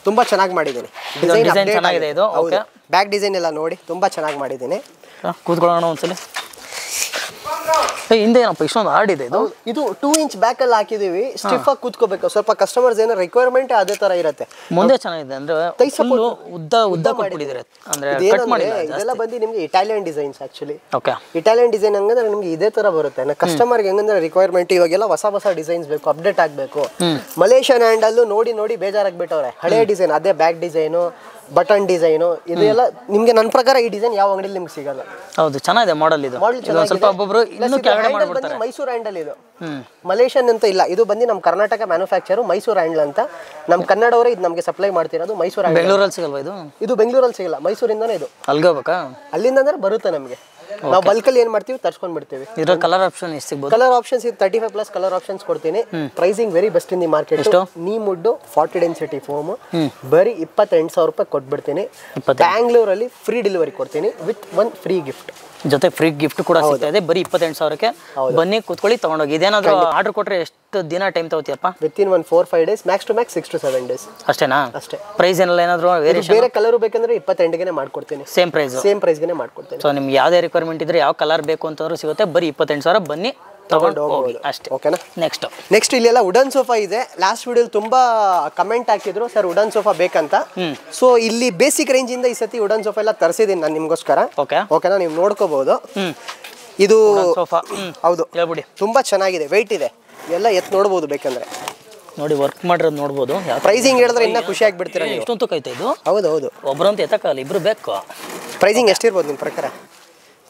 Speaker 1: ತುಂಬಾ ಚೆನ್ನಾಗಿ ಮಾಡಿದ್ದೀನಿ.
Speaker 3: ಡಿಸೈನ್ ಚೆನ್ನಾಗಿದೆ ಇದು. ಓಕೆ,
Speaker 1: ಬ್ಯಾಕ್ ಡಿಸೈನ್ ಎಲ್ಲ ನೋಡಿ ತುಂಬಾ ಚೆನ್ನಾಗಿ ಮಾಡಿದ್ದೀನಿ.
Speaker 3: ಕೂತ್ಕೊಳ್ಳೋಣ ಒಂದ್ಸಲಿ. ಹಿಂದೆ ಏನಪ್ಪ ಇಷ್ಟೊಂದು ಹಾರ್ಡ್ ಇದೆ ಇದು?
Speaker 1: ಇದು 2 ಇಂಚ್ ಬ್ಯಾಕ್ ಅಲ್ಲಿ ಹಾಕಿದೀವಿ, ಸ್ಟಿಫ್ ಆಗಿ ಕೂತ್ಕೋಬೇಕು. ಸ್ವಲ್ಪ ಕಸ್ಟಮರ್ಸ್ ಏನೋ ರಿಕ್ವೈರ್ಮೆಂಟ್ ಅದೇ ತರ ಇರುತ್ತೆ.
Speaker 3: ಮುಂದೆ ಚೆನ್ನಾಗಿದೆ ಅಂದ್ರೆ ಉದ್ದ ಕೊಟ್ಬಿಟ್ಟಿದ್ದಾರೆ ಅಂದ್ರೆ ಕಟ್ ಮಾಡಿಲ್ಲ.
Speaker 1: ಇದೆಲ್ಲ ಬಂದು ನಿಮಗೆ Italian designs actually.
Speaker 3: Okay,
Speaker 1: Italian design ಹಂಗಂದ್ರೆ ನಿಮ್ಗೆ ಇದೇ ತರ ಬರುತ್ತೆ. ಕಸ್ಟಮರ್ಗೆ ಹೆಂಗಂದ್ರೆ ರಿಕ್ವೈರ್ಮೆಂಟ್ ಇವಾಗೆಲ್ಲ ಹೊಸ ಡಿಸೈನ್ಸ್ ಬೇಕು, ಅಪ್ಡೇಟ್ ಆಗಬೇಕು. ಮಲೇಷಿಯನ್ ಹ್ಯಾಂಡಲ್ ನೋಡಿ ಬೇಜಾರಾಗ್ಬಿಟ್ಟವ್ರೆ. ಹಳೆ ಡಿಸೈನ್ ಅದೇ ಬ್ಯಾಕ್ ಡಿಸೈನು, ಬಟನ್ ಡಿಸೈನು, ಇದೆಲ್ಲ ನಿಮ್ಗೆ ನನ್ನ ಪ್ರಕಾರ ಈ ಡಿಸೈನ್ ಯಾವ ಅಂಗಡಿಯಲ್ಲಿ ನಿಮ್ಗೆ ಸಿಗಲ್ಲ.
Speaker 3: ಹೌದು, ಚೆನ್ನಾಗಿದೆ ಮಾಡೆಲ್ ಇದು. ಸ್ವಲ್ಪ ಒಬ್ಬೊಬ್ರು ಇನ್ನೂ ಕೆಳಗಡೆ ಮಾಡ್ಬಿಡ್ತಾರೆ.
Speaker 1: ಮೈಸೂರು ಹ್ಯಾಂಡಲ್ ಇದು, ಮಲೇಷಿಯನ್ ಅಂತ ಇಲ್ಲ. ಇದು ಬಂದು ನಮ್ಮ ಕರ್ನಾಟಕ ಮ್ಯಾನುಫ್ಯಾಕ್ಚರ್ ಮೈಸೂರು ಹ್ಯಾಂಡಲ್ ಅಂತ. ನಮ್ಮ ಕನ್ನಡವರೇ ಇದು ನಮಗೆ ಸಪ್ಲೈ ಮಾಡ್ತಿರೋದು. ಮೈಸೂರು ಹ್ಯಾಂಡಲ್
Speaker 3: ಬೆಂಗಳೂರಲ್ಲಿ ಸಿಗಲ್ವಾ ಇದು?
Speaker 1: ಇದು ಬೆಂಗಳೂರಲ್ಲಿ ಸಿಗಲ್ಲ, ಮೈಸೂರಿಂದಾನೇ ಇದು.
Speaker 3: ಅಲ್ಗೋಬೇಕಾ?
Speaker 1: ಅಲ್ಲಿಂದ ಅಂದ್ರೆ ಬರುತ್ತೆ ನಮಗೆ. ನಾವು ಬಲ್ಕಲ್ಲಿ ಏನ್ ಮಾಡ್ತೀವಿ, ತರ್ಸ್ಕೊಂಡ್ ಬಿಡ್ತೀವಿ.
Speaker 3: ಇದರ ಕಲರ್ ಆಪ್ಷನ್ ಎಷ್ಟು ಸಿಗಬಹುದು?
Speaker 1: ಕಲರ್ ಆಪ್ಷನ್ಸ್ ಇದು 35+ ಕಲರ್ ಆಪ್ಷನ್ಸ್ ಕೊಡ್ತೀನಿ. Pricing very best in the market. ನೀ ಮುಡ್ಡು 40 ಡೆನ್ಸಿಟಿ ಫೋಮ್ ಬರೀ 28,000 ರೂಪಾಯಿ ಕೊಟ್ಬಿಡ್ತೀನಿ. ಬ್ಯಾಂಗ್ಳೂರಲ್ಲಿ ಫ್ರೀ ಡೆಲಿವರಿ ಕೊಡ್ತೀನಿ ವಿತ್ 1 ಫ್ರೀ ಗಿಫ್ಟ್.
Speaker 3: ಜೊತೆ ಫ್ರೀ ಗಿಫ್ಟ್ ಕೂಡ ಸಿಗ್ತಾ ಇದೆ ಬರೀ 28,000ಕ್ಕೆ. ಬನ್ನಿ ಕೂತ್ಕೊಳ್ಳಿ, ತಗೊಂಡೋಗಿ. ಇದೇನಾದ್ರೂ ಆರ್ಡರ್ ಕೊಟ್ರೆ ಎಷ್ಟು ದಿನ ಟೈಮ್ ತಗೋತಿಯಪ್ಪ?
Speaker 1: Within 1-4-5 days, max to max 6 to 7 days
Speaker 3: ಅಷ್ಟೇನಾ?
Speaker 1: ಅಷ್ಟೇ.
Speaker 3: ಪ್ರೈಸ್ ಏನೆಲ್ಲ ಏನಾದ್ರು
Speaker 1: ಬೇರೆ ಕಲರ್ ಬೇಕಂದ್ರೆ 28ಗೆ ಮಾಡ್ಕೊಡ್ತೀನಿ.
Speaker 3: ಸೇಮ್ ಪ್ರೈಸ್ಗೆ
Speaker 1: ಮಾಡ್ಕೊಡ್ತೀನಿ.
Speaker 3: ಸೊ ನಿಮ್ಗೆ ಯಾವುದೇ ರಿಕ್ವೈರ್ಮೆಂಟ್ ಇದ್ರೆ ಯಾವ ಕಲರ್ ಬೇಕು ಅಂತಂದ್ರೂ ಸಿಗುತ್ತೆ. ಬರೀ 28,000 ಬನ್ನಿ ತಗೊಂಡು ಹೋಗಿ ಅಷ್ಟೇ.
Speaker 1: ಓಕೆನಾ?
Speaker 3: ನೆಕ್ಸ್ಟ್
Speaker 1: ಇಲ್ಲೆಲ್ಲ ವುಡನ್ ಸೋಫಾ ಇದೆ. ಲಾಸ್ಟ್ ವಿಡಿಯೋ ತುಂಬಾ ಕಮೆಂಟ್ ಹಾಕಿದ್ರು, ಸರ್ ವುಡನ್ ಸೋಫಾ ಬೇಕಂತ. ಸೊ ಇಲ್ಲಿ ಬೇಸಿಕ್ ರೇಂಜ್ ಇಂದ ಈ ಸತಿ ವುಡನ್ ಸೋಫಾ ಎಲ್ಲ ತರಿಸಿದ್ದೀನಿ ನಾನು ನಿಮ್ಗೋಸ್ಕರ. ಓಕೆನಾ? ನೀವು ನೋಡ್ಕೋಬಹುದು. ಇದು
Speaker 3: ಸೋಫಾ
Speaker 1: ಹೌದು,
Speaker 3: ಹೇಳ್ಬಿಡಿ.
Speaker 1: ತುಂಬಾ ಚೆನ್ನಾಗಿದೆ, ವೆಯ್ಟ್ ಇದೆ, ಎಲ್ಲ ನೋಡ್ಬೋದು ಬೇಕಂದ್ರೆ.
Speaker 3: ನೋಡಿ ವರ್ಕ್ ಮಾಡಿರೋದು ನೋಡ್ಬೋದು.
Speaker 1: ಪ್ರೈಸಿಂಗ್ ಹೇಳಿದ್ರೆ ಇನ್ನ ಖುಷಿ ಆಗ್ಬಿಡ್ತೀರಾ.
Speaker 3: ಎಷ್ಟೊಂದು ಕೈತೆ ಇದು?
Speaker 1: ಹೌದು,
Speaker 3: ಒಬ್ಬರಂತ ಎತ್ತಕ್ಕಲ್ಲ, ಇಬ್ರು ಬೇಕು.
Speaker 1: ಪ್ರೈಸಿಂಗ್ ಎಷ್ಟಿರ್ಬೋದು ನಿಮ್ಮ ಪ್ರಕಾರ?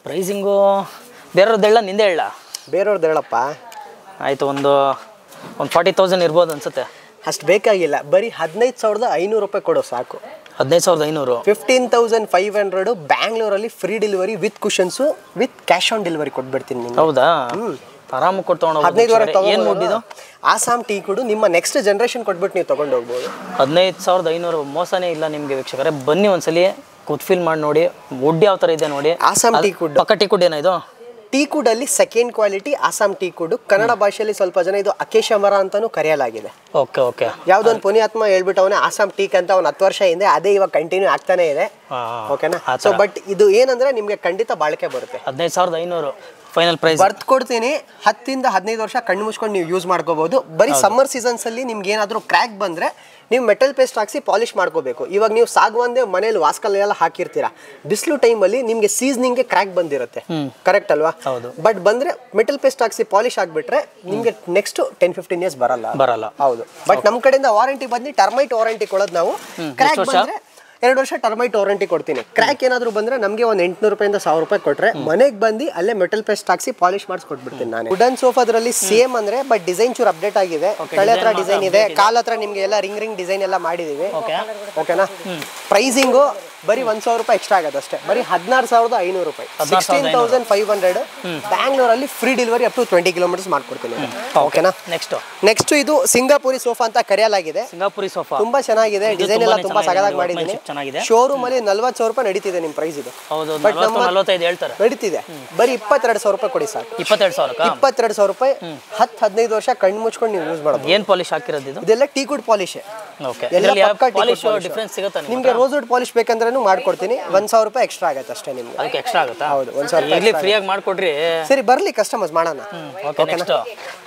Speaker 3: ಪ್ರೈಸಿಂಗು ಬೇರೆಯವ್ರದ್ದು ಹೇಳ, ನಿಂದೆ ಹೇಳ?
Speaker 1: ಬೇರೆಯವ್ರದ್ದು ಹೇಳಪ್ಪ.
Speaker 3: ಆಯ್ತು, ಒಂದು 40,000 ಇರ್ಬೋದು ಅನ್ಸುತ್ತೆ.
Speaker 1: ಅಷ್ಟು ಬೇಕಾಗಿಲ್ಲ, ಬರೀ 15,500 ರೂಪಾಯಿ ಕೊಡೋ ಸಾಕು.
Speaker 3: 15,500.
Speaker 1: 15,500 ಬ್ಯಾಂಗ್ಳೂರಲ್ಲಿ free delivery with cushions with cash on delivery ಕೊಟ್ಬಿಡ್ತೀನಿ ನಿಮ್ಗೆ.
Speaker 3: ಹೌದಾ? ಆರಾಮ ಕೊಟ್ಟು ತಗೊಂಡು
Speaker 1: 15,000
Speaker 3: ಏನು ಮುಟ್ಟಿದ್ದು?
Speaker 1: ಆಸಾಮ್ ಟೀ ಕುಡು ನಿಮ್ಮ ನೆಕ್ಸ್ಟ್ ಜನರೇಷನ್ ಕೊಟ್ಬಿಟ್ಟು ನೀವು ತಗೊಂಡು ಹೋಗ್ಬೋದು.
Speaker 3: 15,500 ಮೋಸನೇ ಇಲ್ಲ ನಿಮಗೆ ವೀಕ್ಷಕರೇ. ಬನ್ನಿ ಒಂದ್ಸಲಿ ಕೂತ್ ಫೀಲ್ ಮಾಡಿ ನೋಡಿ. ವುಡ್ ಯಾವ ಥರ ಇದೆ ನೋಡಿ.
Speaker 1: Assam teak wood.
Speaker 3: ಪಕ್ಕ ಟೀ ಕುಡ್ ಏನೋ ಇದು?
Speaker 1: ಟೀ ಕುಡ್ ಅಲ್ಲಿ second quality Assam teak wood. Kannada ಭಾಷೆಯಲ್ಲಿ ಸ್ವಲ್ಪ ಜನ ಇದು ಅಕೇಶ ಮರ ಅಂತಾನೂ ಕರೆಯಲಾಗಿದೆ.
Speaker 3: ಓಕೆ.
Speaker 1: ಯಾವ್ದೋ ಒಂದು ಪುಣ್ಯಾತ್ಮ ಹೇಳ್ಬಿಟ್ಟು ಅವನೇ ಆಸಾಮ್ ಟೀಕ್ ಅಂತ ಅವ್ನು 10 ವರ್ಷ ಹಿಂದೆ, ಅದೇ ಇವಾಗ ಕಂಟಿನ್ಯೂ ಆಗ್ತಾನೆ ಇದೆ. ಓಕೆನಾ? ಸೊ ಬಟ್ ಇದು ಏನಂದ್ರೆ ನಿಮ್ಗೆ ಖಂಡಿತ ಬಾಳಿಕೆ ಬರುತ್ತೆ.
Speaker 3: 15,500 ಫೈನಲ್ ಪ್ರೈಸ್
Speaker 1: ಬರ್ತ್ ಕೊಡ್ತೀನಿ. 10 ಇಂದ 15 ವರ್ಷ ಕಣ್ಣು ಮುಚ್ಕೊಂಡು ನೀವು ಯೂಸ್ ಮಾಡ್ಕೋಬಹುದು. ಬರೀ ಸಮ್ಮರ್ ಸೀಸನ್ಸ್ ಅಲ್ಲಿ ನಿಮ್ಗೆ ಏನಾದ್ರೂ ಕ್ರ್ಯಾಕ್ ಬಂದ್ರೆ ನೀವು ಮೆಟಲ್ ಪೇಸ್ಟ್ ಹಾಕಿ ಪಾಲಿಶ್ ಮಾಡ್ಕೋಬೇಕು. ಇವಾಗ ನೀವು ಸಾಗುವಂದೆ ಮನೇಲಿ ವಾಸ್ಕಲ್ಲೆಲ್ಲ ಹಾಕಿರ್ತೀರಾ, ಬಿಸಿಲು ಟೈಮಲ್ಲಿ ನಿಮ್ಗೆ ಸೀಸನಿಂಗ್ಗೆ ಕ್ರ್ಯಾಕ್ ಬಂದಿರುತ್ತೆ, ಕರೆಕ್ಟ್ ಅಲ್ವಾ? ಬಟ್ ಬಂದ್ರೆ ಮೆಟಲ್ ಪೇಸ್ಟ್ ಹಾಕಿ ಪಾಲಿಶ್ ಆಗ್ಬಿಟ್ರೆ ನಿಮ್ಗೆ ನೆಕ್ಸ್ಟ್ 10-15 ಇಯರ್ಸ್ ಬರಲ್ಲ. ಹೌದು, ಬಟ್ ನಮ್ ಕಡೆಯಿಂದ ವಾರಂಟಿ ಬಂದು ಟರ್ಮೈಟ್ ವಾರಂಟಿ ಕೊಡೋದು ನಾವು. ಕ್ರ್ಯಾಕ್ ಬಂದ್ರೆ 2 ವರ್ಷ ಟರ್ಮೈಟ್ ವಾರಂಟಿ ಕೊಡ್ತೀನಿ. ಕ್ರ್ಯಾಕ್ ಏನಾದ್ರು ಬಂದ್ರೆ ನಮಗೆ ಒಂದು 800 ರೂಪಾಯಿಂದ 1,000 ರೂಪಾಯಿ ಕೊಟ್ರೆ ಮನೆಗೆ ಬಂದು ಅಲ್ಲೇ ಮೆಟಲ್ ಪೇಸ್ಟ್ ಹಾಕಿ ಪಾಲಿಶ್ ಮಾಡಿಸ್ಕೊಟ್ಬಿಡ್ತೀನಿ ನಾನು. ವುಡನ್ ಸೋಫಾದ್ರಲ್ಲಿ ಸೇಮ್ ಅಂದ್ರೆ ಬಟ್ ಡಿಸೈನ್ ಚೂರು ಅಪ್ಡೇಟ್ ಆಗಿದೆ. ತಲೆ ಹತ್ರ ಡಿಸೈನ್ ಇದೆ, ಕಾಲ್ ಹತ್ರ ನಿಮ್ಗೆ ಎಲ್ಲ ರಿಂಗ್ ಡಿಸೈನ್ ಎಲ್ಲ ಮಾಡಿದೀವಿ. ಓಕೆನಾ? ಪ್ರೈಸಿಂಗು ಬರೀ 1,000 ರೂಪಾಯಿ ಎಕ್ಸ್ಟ್ರಾ ಆಗೋದು ಅಷ್ಟೇ. ಬರೀ 16,500 ರೂಪಾಯಿ. 16,500 ಬ್ಯಾಂಗ್ಳೂರಲ್ಲಿ free delivery up to 20 kilometres ಮಾಡ್ಕೊಡ್ತೀನಿ. ಓಕೆನಾ? ನೆಕ್ಸ್ಟ್ ಇದು ಸಿಂಗಾಪುರಿ ಸೋಫಾ ಅಂತ ಕರೆಯಲಾಗಿದೆ.
Speaker 3: ಸಿಂಗಾಪುರಿ ಸೋಫಾ
Speaker 1: ತುಂಬಾ ಚೆನ್ನಾಗಿದೆ, ಡಿಸೈನ್ ಎಲ್ಲ ತುಂಬಾ ಸಗದಾಗಿ ಮಾಡಿದ್ದೀನಿ. ಶೋರೂಮ್ ಅಲ್ಲಿ 40,000 ರೂಪಾಯಿ ನಡೀತಿದೆ ನಿಮ್ ಪ್ರೈಸ್ ಇದು.
Speaker 3: ಬಟ್ 45 ಹೇಳ್ತಾರೆ
Speaker 1: ನಡೀತಿದೆ. ಬರೀ 22,000 ರೂಪಾಯಿ ಕೊಡಿ ಸಾಕು. 22,000 ರೂಪಾಯಿ 10-15 ವರ್ಷ ಕಣ್ಣು ಮುಚ್ಕೊಂಡು ನೀವು ಯೂಸ್ ಮಾಡೋದು.
Speaker 3: ಏನ್ ಪಾಲಿಶ್ ಹಾಕಿರೋದು ಇದು?
Speaker 1: ಇದೆಲ್ಲ ಟೀ ಗುಡ್ ಪಾಲಿಶ್. ನಿಮ್ಗೆ ರೋಸ್ ವುಡ್ ಪಾಲಿಶ್ ಬೇಕಂದ್ರೆ ಮಾಡ್ಕೊಡ್ತೀನಿ. 1,000 ರೂಪಾಯಿ ಎಕ್ಸ್ಟ್ರಾ ಆಗುತ್ತೆ ಅಷ್ಟೇ ನಿಮ್ಗೆ.
Speaker 3: ಅದಕ್ಕೆ ಎಕ್ಸ್ಟ್ರಾ ಆಗುತ್ತಾ?
Speaker 1: ಹೌದು, 1,000
Speaker 3: ಫ್ರೀ ಆಗಿ ಮಾಡ್ಕೊಡ್ರಿ.
Speaker 1: ಸರಿ, ಬರ್ಲಿ ಕಸ್ಟಮರ್ಸ್ ಮಾಡೋಣ.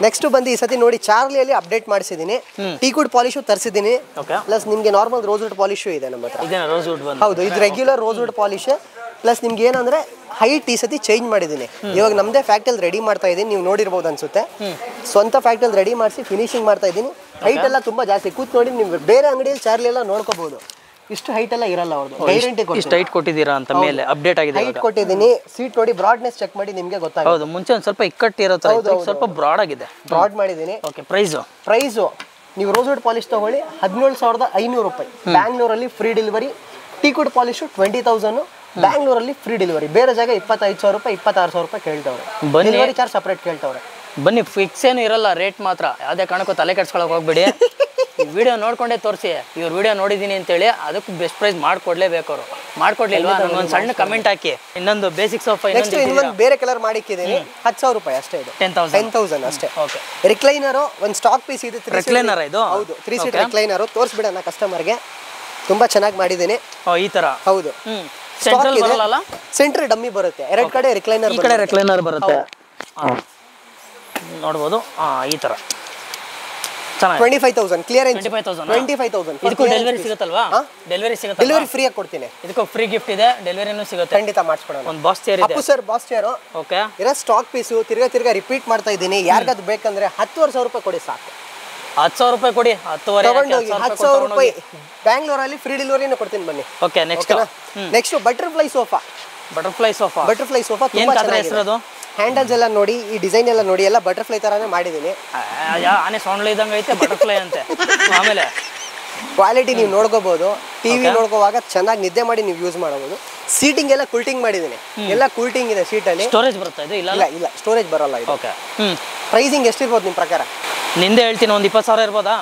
Speaker 1: ನೆಕ್ಸ್ಟ್ ಬಂದು ಈ ಸತಿ ನೋಡಿ ಚಾರ್ಲಿಯಲ್ಲಿ ಅಪ್ಡೇಟ್ ಮಾಡಿಸಿದೀನಿ. ಟೀ ಗುಡ್ ಪಾಲಿಶು ತರಿಸಿದೀನಿ. ಪ್ಲಸ್ ನಿಮ್ಗೆ ನಾರ್ಮಲ್ ರೋಸ್ ವುಡ್ ಪಾಲಿಶು ಇದೆ ನಮ್ಮ ಹತ್ರ.
Speaker 3: ರೋಸ್ ವುಡ್
Speaker 1: ಹೌದು, ಇದು regular rosewood polish. Plus ನಿಮ್ಗೆ ಏನಂದ್ರೆ ಹೈಟ್ ಈ ಸತಿ ಚೇಂಜ್ ಮಾಡಿದ್ದೀನಿ. ಇವಾಗ ನಮ್ದೇ ಫ್ಯಾಕ್ಟ್ರಿಯಲ್ಲಿ ರೆಡಿ ಮಾಡ್ತಾ ಇದ್ದೀನಿ, ನೀವು ನೋಡಿರ್ಬೋದು ಅನ್ಸುತ್ತೆ. ಸ್ವಂತ ಫ್ಯಾಕ್ಟ್ರಿಯಲ್ಲಿ ರೆಡಿ ಮಾಡಿಸಿ ಫಿನಿಶಿಂಗ್ ಮಾಡ್ತಾ ಇದ್ದೀನಿ. ಹೈಟ್ ಎಲ್ಲ ತುಂಬಾ ಜಾಸ್ತಿ, ಕೂತ್ ನೋಡಿ ನೀವು ಬೇರೆ ಅಂಗಡಿಯಲ್ಲಿ ಚಾರ್ಲಿ ಎಲ್ಲ ನೋಡ್ಕೋಬಹುದು. ಇಷ್ಟು ಹೈಟ್ ಎಲ್ಲ ಇರಲ್ಲ ಅವ್ರದ್ದು, ಗ್ಯಾರಂಟಿ
Speaker 3: ಇಷ್ಟು ಹೈಟ್ ಕೊಟ್ಟಿದ್ದೀರಾ ಅಂತ ಮೇಲೆ ಅಪ್ಡೇಟ್ ಆಗಿದೆ.
Speaker 1: ಹೈಟ್ ಕೊಟ್ಟಿದ್ದೀನಿ. ಸೀಟ್ ನೋಡಿ, ಬ್ರಾಡ್ನೆಸ್ ಚೆಕ್ ಮಾಡಿ ನಿಮಗೆ ಗೊತ್ತಾಗುತ್ತೆ.
Speaker 3: ಹೌದು, ಮುಂಚೆ ಒಂದು ಸ್ವಲ್ಪ ಇಕ್ಕಟ್ಟು ಇರುತ್ತೆ, ಸ್ವಲ್ಪ ಬ್ರಾಡ್ ಆಗಿದೆ.
Speaker 1: ಬ್ರಾಡ್ ಮಾಡಿದ್ದೀನಿ.
Speaker 3: ಓಕೆ, ಪ್ರೈಸು
Speaker 1: ನೀವು ರೋಸ್ವುಡ್ ಪಾಲಿಶ್ ತಗೊಳ್ಳಿ 17,500 ರೂಪಾಯಿ. ಬ್ಯಾಂಗ್ಳೂರಲ್ಲಿ ಫ್ರೀ ಡೆಲಿವರಿ. ಟೀಕುಡ್ ಪಾಲಿಶು 20,000, ಬ್ಯಾಂಗ್ಳೂರಲ್ಲಿ ಫ್ರೀ ಡೆಲಿವರಿ. ಬೇರೆ ಜಾಗ 25,000 ರೂಪಾಯಿ 26,000 ರೂಪಾಯಿ ಕೇಳ್ತವ್ರೆ. ಡೆಲಿವರಿ ಚಾರ್ಜ್ ಸಪ್ರೇಟ್ ಕೇಳ್ತವ್ರೆ.
Speaker 3: ಬನ್ನಿ, ಫಿಕ್ಸ್ ಏನು ಇರಲ್ಲ, ರೇಟ್ ಮಾತ್ರ. ಯಾವುದೇ ಕಾರಣಕ್ಕೂ ತಲೆ ಕೆಡ್ಸ್ಕೊಳಕ್ಕೆ ಹೋಗ್ಬೇಡಿ. ವಿಡಿಯೋ ನೋಡ್ಕೊಂಡೇ ತೋರಿಸಿ, ಇವ್ರು ವಿಡಿಯೋ ನೋಡಿದ್ದೀನಿ ಅಂತೇಳಿ ಅದಕ್ಕೂ ಬೆಸ್ಟ್ ಪ್ರೈಸ್ ಮಾಡ್ಕೊಡ್ಲೇಬೇಕು. ಅವರು ಮಾಡ್ಕೊಡ್ಲಿಲ್ವಾ ನನಗೊಂದು ಸಣ್ಣ ಕಮೆಂಟ್ ಹಾಕಿ. ಇನ್ನೊಂದು ಬೇಸಿಕ್ ಸೋಫಾ,
Speaker 1: ಇನ್ನೊಂದು ಬೇರೆ ಕಲರ್ ಮಾಡಿಕ್ಕಿದ್ದೀನಿ. 10,000 ರೂಪಾಯಿ ಅಷ್ಟೇ. ಇದು 10,000 ಅಷ್ಟೇ. ಓಕೆ, ರಿಕ್ಲೈನರು ಒಂದು ಸ್ಟಾಕ್ ಪೀಸ್ ಇದೆ.
Speaker 3: ರಿಕ್ಲೈನರ್ ಇದು?
Speaker 1: ಹೌದು, 3 ಸೀಟ್ ರಿಕ್ಲೈನರು. ತೋರಿಸ್ಬಿಡೋಣ ಕಸ್ಟಮರ್ಗೆ. ತುಂಬಾ ಚೆನ್ನಾಗಿ ಮಾಡಿದ್ದೀನಿ.
Speaker 3: ಈ ತರ.
Speaker 1: ಹೌದು, ಸೆಂಟ್ರ್ ಡಮ್ಮಿ ಬರುತ್ತೆ. 2 ಕಡೆ ರಿಕ್ಲೈನರ್,
Speaker 3: ಈ ಕಡೆ ರಿಕ್ಲೈನರ್ ಬರುತ್ತೆ. ನೋಡ್ಬೋದು. ಈ ತರ
Speaker 1: 25,000 ಕ್ಲಿಯರೆನ್ಸ್.
Speaker 3: 25,000 ಇದಕ್ಕೂ ಡೆಲಿವರಿ ಸಿಗುತ್ತಲ್ವಾ? ಡೆಲಿವರಿ ಸಿಗುತ್ತೆ.
Speaker 1: ಡೆಲಿವರಿ ಫ್ರೀ ಆಗಿ ಕೊಡ್ತೀನಿ.
Speaker 3: ಇದಕ್ಕೂ ಫ್ರೀ ಗಿಫ್ಟ್ ಇದೆ, ಡೆಲಿವರಿನೂ ಸಿಗುತ್ತೆ.
Speaker 1: ಖಂಡಿತ ಮಾಡಿಸ್ಕೊಡೋಣ.
Speaker 3: ಒಂದು ಬಾಸ್ ಚೇರ್ ಇದೆ.
Speaker 1: Appu sir boss chair.
Speaker 3: Okay,
Speaker 1: ಇರೋ ಸ್ಟಾಕ್ ಪೀಸು ತಿರ್ಗಾ ರಿಪೀಟ್ ಮಾಡ್ತಾ ಇದ್ದೀನಿ. ಯಾರಿಗಾದ್ರು ಬೇಕಂದ್ರೆ 10,000 ರೂಪಾಯಿ ಕೊಡಿ ಸಾಕು.
Speaker 3: 10,000 ರೂಪಾಯಿ ಕೊಡಿ.
Speaker 1: 10,000 ರೂಪಾಯಿ. ಬ್ಯಾಂಗ್ಳೂರಲ್ಲಿ ಫ್ರೀ ಡೆಲಿವರಿನೂ ಕೊಡ್ತೀನಿ, ಬನ್ನಿ.
Speaker 3: Okay,
Speaker 1: next butterfly sofa.
Speaker 3: Butterfly sofa
Speaker 1: ತುಂಬಾ ಚೆನ್ನಾಗಿದೆ. ಹ್ಯಾಂಡಲ್ಸ್ ಎಲ್ಲ ನೋಡಿ, ಈ ಡಿಸೈನ್ ಎಲ್ಲ ನೋಡಿ, ಎಲ್ಲ ಬಟರ್ಫ್ಲೈ ತರಾನೇ ಮಾಡಿದ್ದೀನಿ.
Speaker 3: ಆನೆ ಸೌಂಡ್ ಇದ್ದಂಗೆ ಐತೆ ಬಟರ್ಫ್ಲೈ ಅಂತೆ. ಆಮೇಲೆ
Speaker 1: ಕ್ವಾಲಿಟಿ ನೀವು ನೋಡ್ಕೋಬಹುದು. ಟಿವಿ ನೋಡ್ಕೋವಾಗ ಚೆನ್ನಾಗಿ ನಿದ್ದೆ ಮಾಡಿ ನೀವು ಯೂಸ್ ಮಾಡಬಹುದು. ಸೀಟಿಂಗ್ ಎಲ್ಲ ಕುಲ್ಟಿಂಗ್ ಮಾಡಿದ್ದೀನಿ. ಎಲ್ಲ ಕುಲ್ಟಿಂಗ್ ಇದೆ ಸೀಟಲ್ಲಿ.
Speaker 3: ಸ್ಟೋರೇಜ್ ಬರುತ್ತೆ ಇದು?
Speaker 1: ಇಲ್ಲ, ಸ್ಟೋರೇಜ್ ಬರಲ್ಲ ಇದು.
Speaker 3: ಓಕೆ,
Speaker 1: ಪ್ರೈಸಿಂಗ್ ಎಷ್ಟಿರ್ಬೋದು ನಿಮ್ಮ ಪ್ರಕಾರ?
Speaker 3: ನಿಂದೆ ಹೇಳ್ತೀನಿ, ಒಂದು 20,000 ಇರ್ಬೋದಾ?